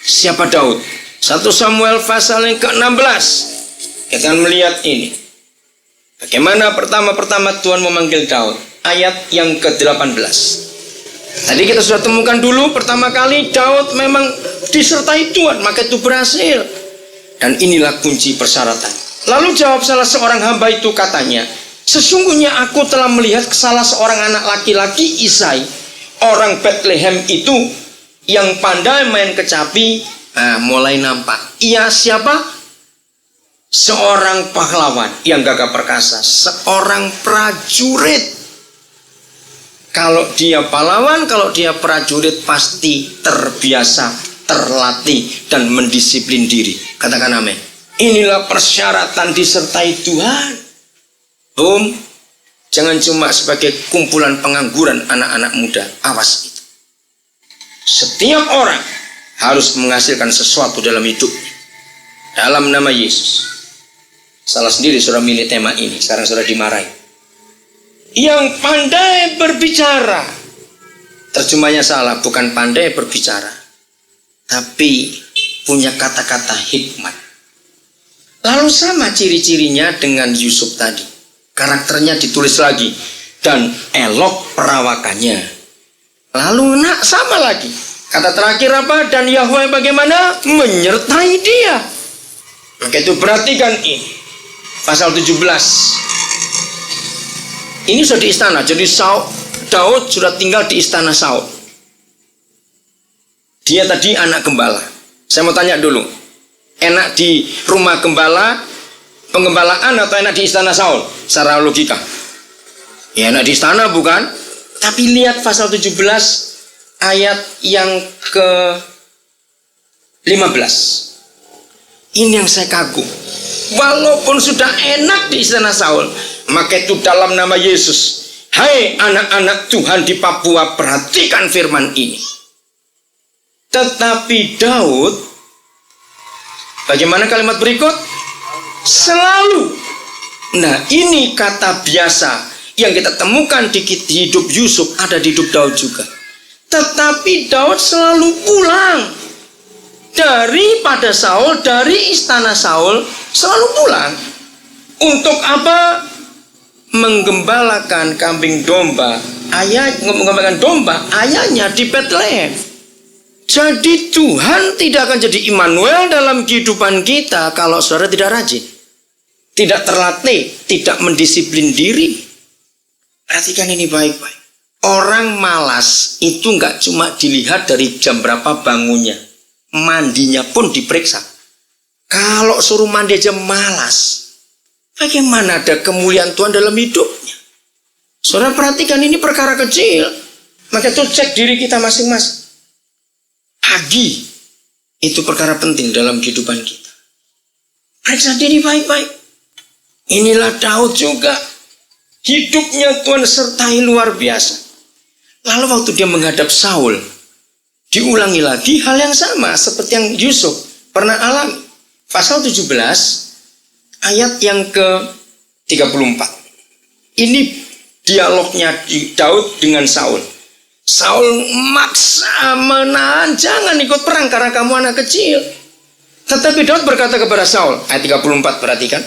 Siapa Daud? 1 Samuel pasal yang ke-16. Kita akan melihat ini. Bagaimana pertama-pertama Tuhan memanggil Daud. Ayat yang ke-18. Tadi kita sudah temukan dulu pertama kali Daud memang disertai Tuhan, maka itu berhasil. Dan inilah kunci persyaratan. Lalu jawab salah seorang hamba itu, katanya, sesungguhnya aku telah melihat salah seorang anak laki-laki Isai, orang Bethlehem itu, yang pandai main kecapi. Mulai nampak. Ia siapa? Seorang pahlawan yang gagah perkasa, seorang prajurit. Kalau dia pahlawan, kalau dia prajurit, pasti terbiasa, terlatih, dan mendisiplin diri. Katakan amin. Inilah persyaratan disertai Tuhan. Jangan cuma sebagai kumpulan pengangguran anak-anak muda. Awas itu. Setiap orang harus menghasilkan sesuatu dalam hidupnya. Dalam nama Yesus. Salah sendiri saudara milih tema ini. Sekarang saudara dimarahi. Yang pandai berbicara. Terjemahnya salah, bukan pandai berbicara, tapi punya kata-kata hikmat. Lalu sama ciri-cirinya dengan Yusuf tadi. Karakternya ditulis lagi. Dan elok perawakannya. Lalu sama lagi. Kata terakhir apa? Dan Yahweh bagaimana? Menyertai dia. Maka itu perhatikan ini. Pasal 17. Ini sudah di istana. Jadi Daud sudah tinggal di istana Saul. Dia tadi anak gembala. Saya mau tanya dulu. Enak di rumah gembala, penggembalaan, atau enak di istana Saul? Secara logika. Ya enak di istana bukan? Tapi lihat pasal 17 ayat yang ke 15. Ini yang saya kagum. Walaupun sudah enak di istana Saul, maka itu dalam nama Yesus. Hai anak-anak Tuhan di Papua, perhatikan firman ini. Tetapi Daud, bagaimana kalimat berikut? Selalu. Nah, ini kata biasa yang kita temukan di hidup Yusuf, ada di hidup Daud juga. Tetapi Daud selalu pulang daripada Saul, dari istana Saul, selalu pulang. Untuk apa? Menggembalakan kambing domba. Menggembalakan domba ayahnya di Bethlehem. Jadi Tuhan tidak akan jadi Immanuel dalam kehidupan kita kalau saudara tidak rajin, tidak terlatih, tidak mendisiplin diri. Perhatikan ini baik-baik. Orang malas itu nggak cuma dilihat dari jam berapa bangunnya, mandinya pun diperiksa. Kalau suruh mandi aja malas, bagaimana ada kemuliaan Tuhan dalam hidupnya? Saudara perhatikan, ini perkara kecil. Maka itu cek diri kita masing-masing. Pagi itu perkara penting dalam kehidupan kita. Periksa diri baik-baik. Inilah Daud juga. Hidupnya Tuhan sertai luar biasa. Lalu waktu dia menghadap Saul, diulangi lagi hal yang sama seperti yang Yusuf pernah alami. Pasal 17 ayat yang ke-34. Ini dialognya Daud dengan Saul. Saul maksa menahan, jangan ikut perang karena kamu anak kecil. Tetapi Daud berkata kepada Saul, ayat 34, perhatikan.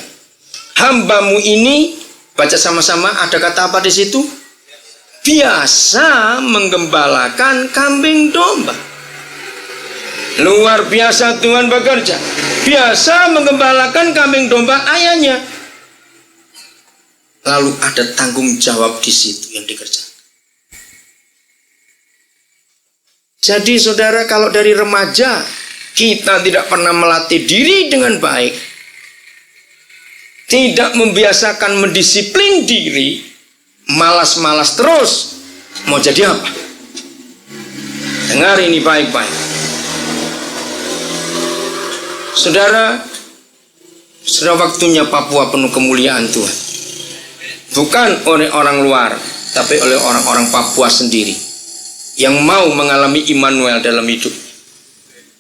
Hambamu ini, baca sama-sama, ada kata apa di situ? Biasa menggembalakan kambing domba. Luar biasa Tuhan bekerja. Biasa menggembalakan kambing domba ayahnya. Lalu ada tanggung jawab di situ yang dikerjakan. Jadi saudara, kalau dari remaja kita tidak pernah melatih diri dengan baik, tidak membiasakan mendisiplin diri, malas-malas terus, mau jadi apa? Dengar ini baik-baik. Saudara, sudah waktunya Papua penuh kemuliaan Tuhan. Bukan oleh orang luar, tapi oleh orang-orang Papua sendiri yang mau mengalami Immanuel dalam hidup.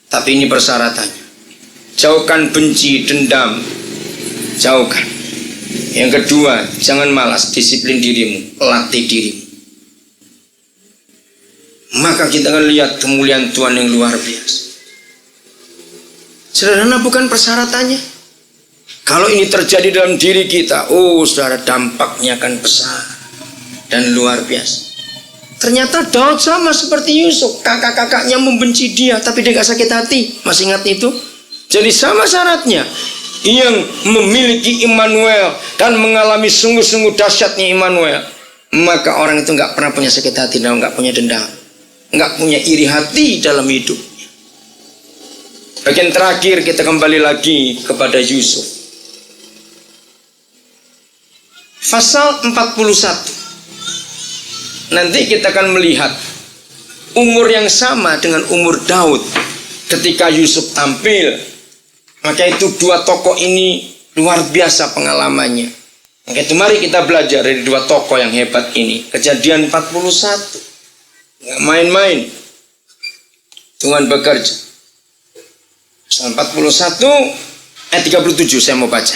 Tapi ini persyaratannya. Jauhkan benci, dendam. Jauhkan. Yang kedua, jangan malas, disiplin dirimu, latih dirimu. Maka kita akan lihat kemuliaan Tuhan yang luar biasa. Sederhana bukan persyaratannya. Kalau ini terjadi dalam diri kita, saudara, dampaknya akan besar dan luar biasa. Ternyata Daud sama seperti Yusuf. Kakak-kakaknya membenci dia, tapi dia gak sakit hati. Masih ingat itu? Jadi sama syaratnya. Yang memiliki Immanuel dan mengalami sungguh-sungguh dahsyatnya Immanuel, maka orang itu gak pernah punya sakit hati dan gak punya dendam, gak punya iri hati dalam hidupnya. Bagian terakhir kita kembali lagi kepada Yusuf. Pasal 41. nanti kita akan melihat umur yang sama dengan umur Daud ketika Yusuf tampil. Maka itu dua tokoh ini luar biasa pengalamannya. Maka itu mari kita belajar dari dua tokoh yang hebat ini. Kejadian 41, nggak main-main. Tuhan bekerja. Pasal 41 ayat 37 saya mau baca.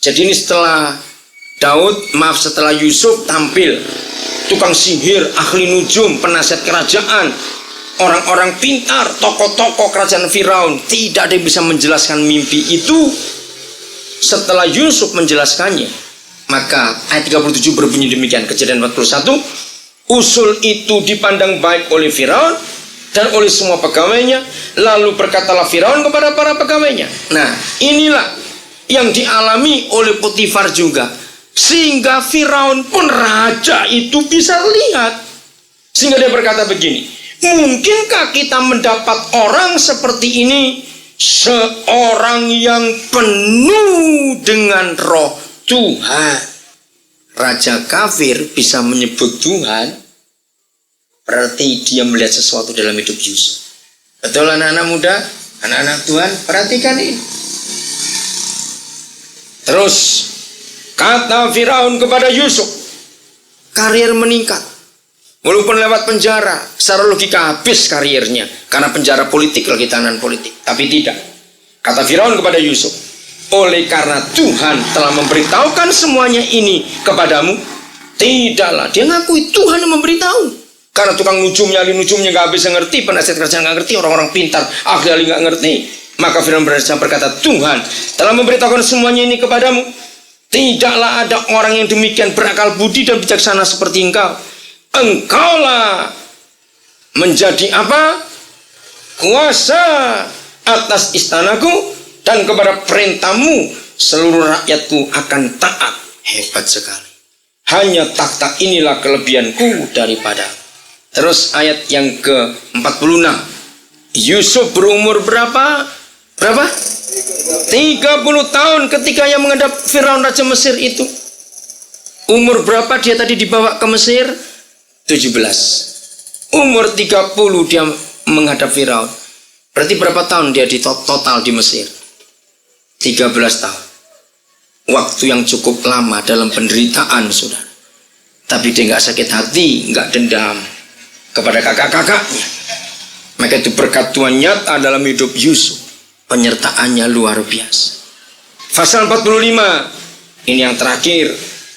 Jadi ini setelah setelah Yusuf tampil, tukang sihir, ahli nujum, penasihat kerajaan, orang-orang pintar, tokoh-tokoh kerajaan Firaun, tidak ada yang bisa menjelaskan mimpi itu. Setelah Yusuf menjelaskannya, maka ayat 37 berbunyi demikian. Kejadian 41, usul itu dipandang baik oleh Firaun dan oleh semua pegawainya. Lalu berkatalah Firaun kepada para pegawainya. Nah, inilah yang dialami oleh Potifar juga. Sehingga Firaun pun raja itu bisa lihat. Sehingga dia berkata begini, mungkinkah kita mendapat orang seperti ini, seorang yang penuh dengan roh Tuhan. Raja kafir bisa menyebut Tuhan, berarti dia melihat sesuatu dalam hidup Yusuf. Betul anak-anak muda, anak-anak Tuhan, perhatikan ini. Terus kata Firaun kepada Yusuf, karier meningkat. Walaupun lewat penjara, secara logika habis kariernya, karena penjara politik, lagi tahanan politik. Tapi tidak. Kata Firaun kepada Yusuf, oleh karena Tuhan telah memberitahukan semuanya ini kepadamu. Tidaklah, dia ngakui Tuhan yang memberitahu. Karena tukang nujumnya, ahli nujumnya gak bisa ngerti, penasihat kerajaan gak ngerti, orang-orang pintar, ahli gak ngerti. Maka Firaun berkata, Tuhan telah memberitahukan semuanya ini kepadamu. Tidaklah ada orang yang demikian berakal budi dan bijaksana seperti engkau. Engkaulah menjadi apa? Kuasa atas istanaku, dan kepada perintahmu seluruh rakyatku akan taat. Hebat sekali. Hanya takhta inilah kelebihanku daripada. Terus ayat yang ke-46. Yusuf berumur berapa? 30 tahun ketika ia menghadap Firaun raja Mesir itu. Umur berapa dia tadi dibawa ke Mesir? 17. Umur 30 dia menghadap Firaun. Berarti berapa tahun dia di total di Mesir? 13 tahun. Waktu yang cukup lama dalam penderitaan, saudara. Tapi dia nggak sakit hati, nggak dendam kepada kakak-kakaknya. Maka itu berkat Tuhan nyata dalam hidup Yusuf. Penyertaannya luar biasa. Pasal 45, ini yang terakhir.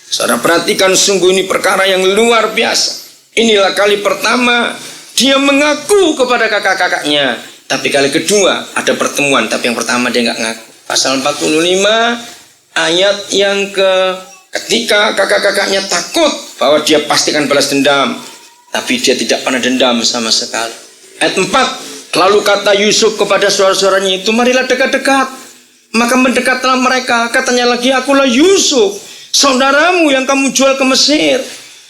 Saudara perhatikan, sungguh ini perkara yang luar biasa. Inilah kali pertama dia mengaku kepada kakak-kakaknya. Tapi kali kedua ada pertemuan, tapi yang pertama dia nggak ngaku. Pasal 45 ayat yang ketika kakak-kakaknya takut bahwa dia pasti akan balas dendam, tapi dia tidak pernah dendam sama sekali. Ayat 4, lalu kata Yusuf kepada saudara-saudaranya itu, marilah dekat-dekat. Maka mendekatlah mereka, katanya lagi, akulah Yusuf, saudaramu yang kamu jual ke Mesir.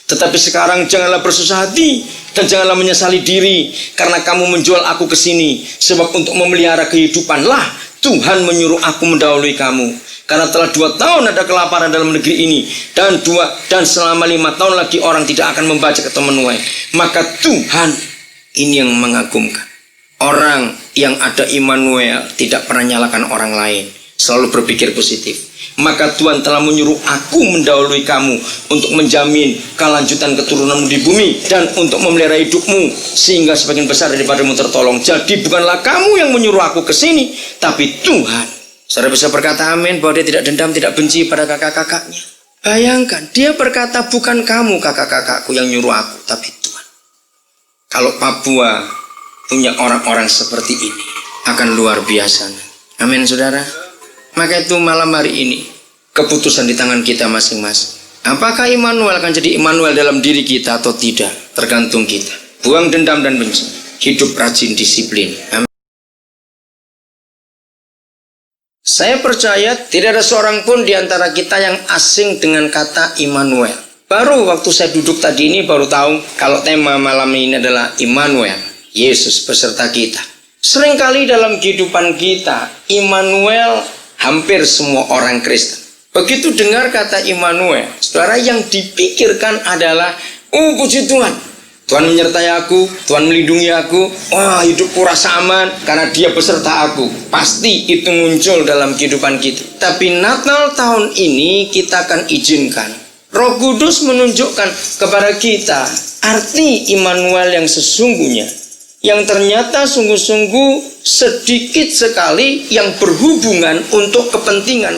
Tetapi sekarang janganlah bersusah hati dan janganlah menyesali diri karena kamu menjual aku ke sini, sebab untuk memelihara kehidupanlah Tuhan menyuruh aku mendahului kamu. Karena telah 2 tahun ada kelaparan dalam negeri ini, dan selama 5 tahun lagi orang tidak akan membaca atau menuai. Maka Tuhan ini yang mengagumkan. Orang yang ada Immanuel tidak pernah nyalakan orang lain, selalu berpikir positif. Maka Tuhan telah menyuruh aku mendahului kamu untuk menjamin kelanjutan keturunanmu di bumi dan untuk memelihara hidupmu sehingga sebagian besar daripadamu tertolong. Jadi bukanlah kamu yang menyuruh aku ke sini, tapi Tuhan. Saudara bisa berkata amin bahwa dia tidak dendam, tidak benci pada kakak-kakaknya. Bayangkan, dia berkata bukan kamu kakak-kakakku yang nyuruh aku, tapi Tuhan. Kalau Papua punya orang-orang seperti ini, akan luar biasa. Amin saudara. Maka itu malam hari ini keputusan di tangan kita masing-masing. Apakah Immanuel akan jadi Immanuel dalam diri kita atau tidak? Tergantung kita. Buang dendam dan benci. Hidup rajin, disiplin. Amin. Saya percaya tidak ada seorang pun di antara kita yang asing dengan kata Immanuel. Baru waktu saya duduk tadi ini baru tahu kalau tema malam ini adalah Immanuel, Yesus beserta kita. Seringkali dalam kehidupan kita, Immanuel hampir semua orang Kristen Begitu dengar kata Immanuel, saudara, yang dipikirkan adalah, oh puji Tuhan, Tuhan menyertai aku, Tuhan melindungi aku, wah hidupku rasa aman karena Dia beserta aku. Pasti itu muncul dalam kehidupan kita. Tapi Natal tahun ini kita akan izinkan Roh Kudus menunjukkan kepada kita arti Immanuel yang sesungguhnya, yang ternyata sungguh-sungguh sedikit sekali yang berhubungan untuk kepentingan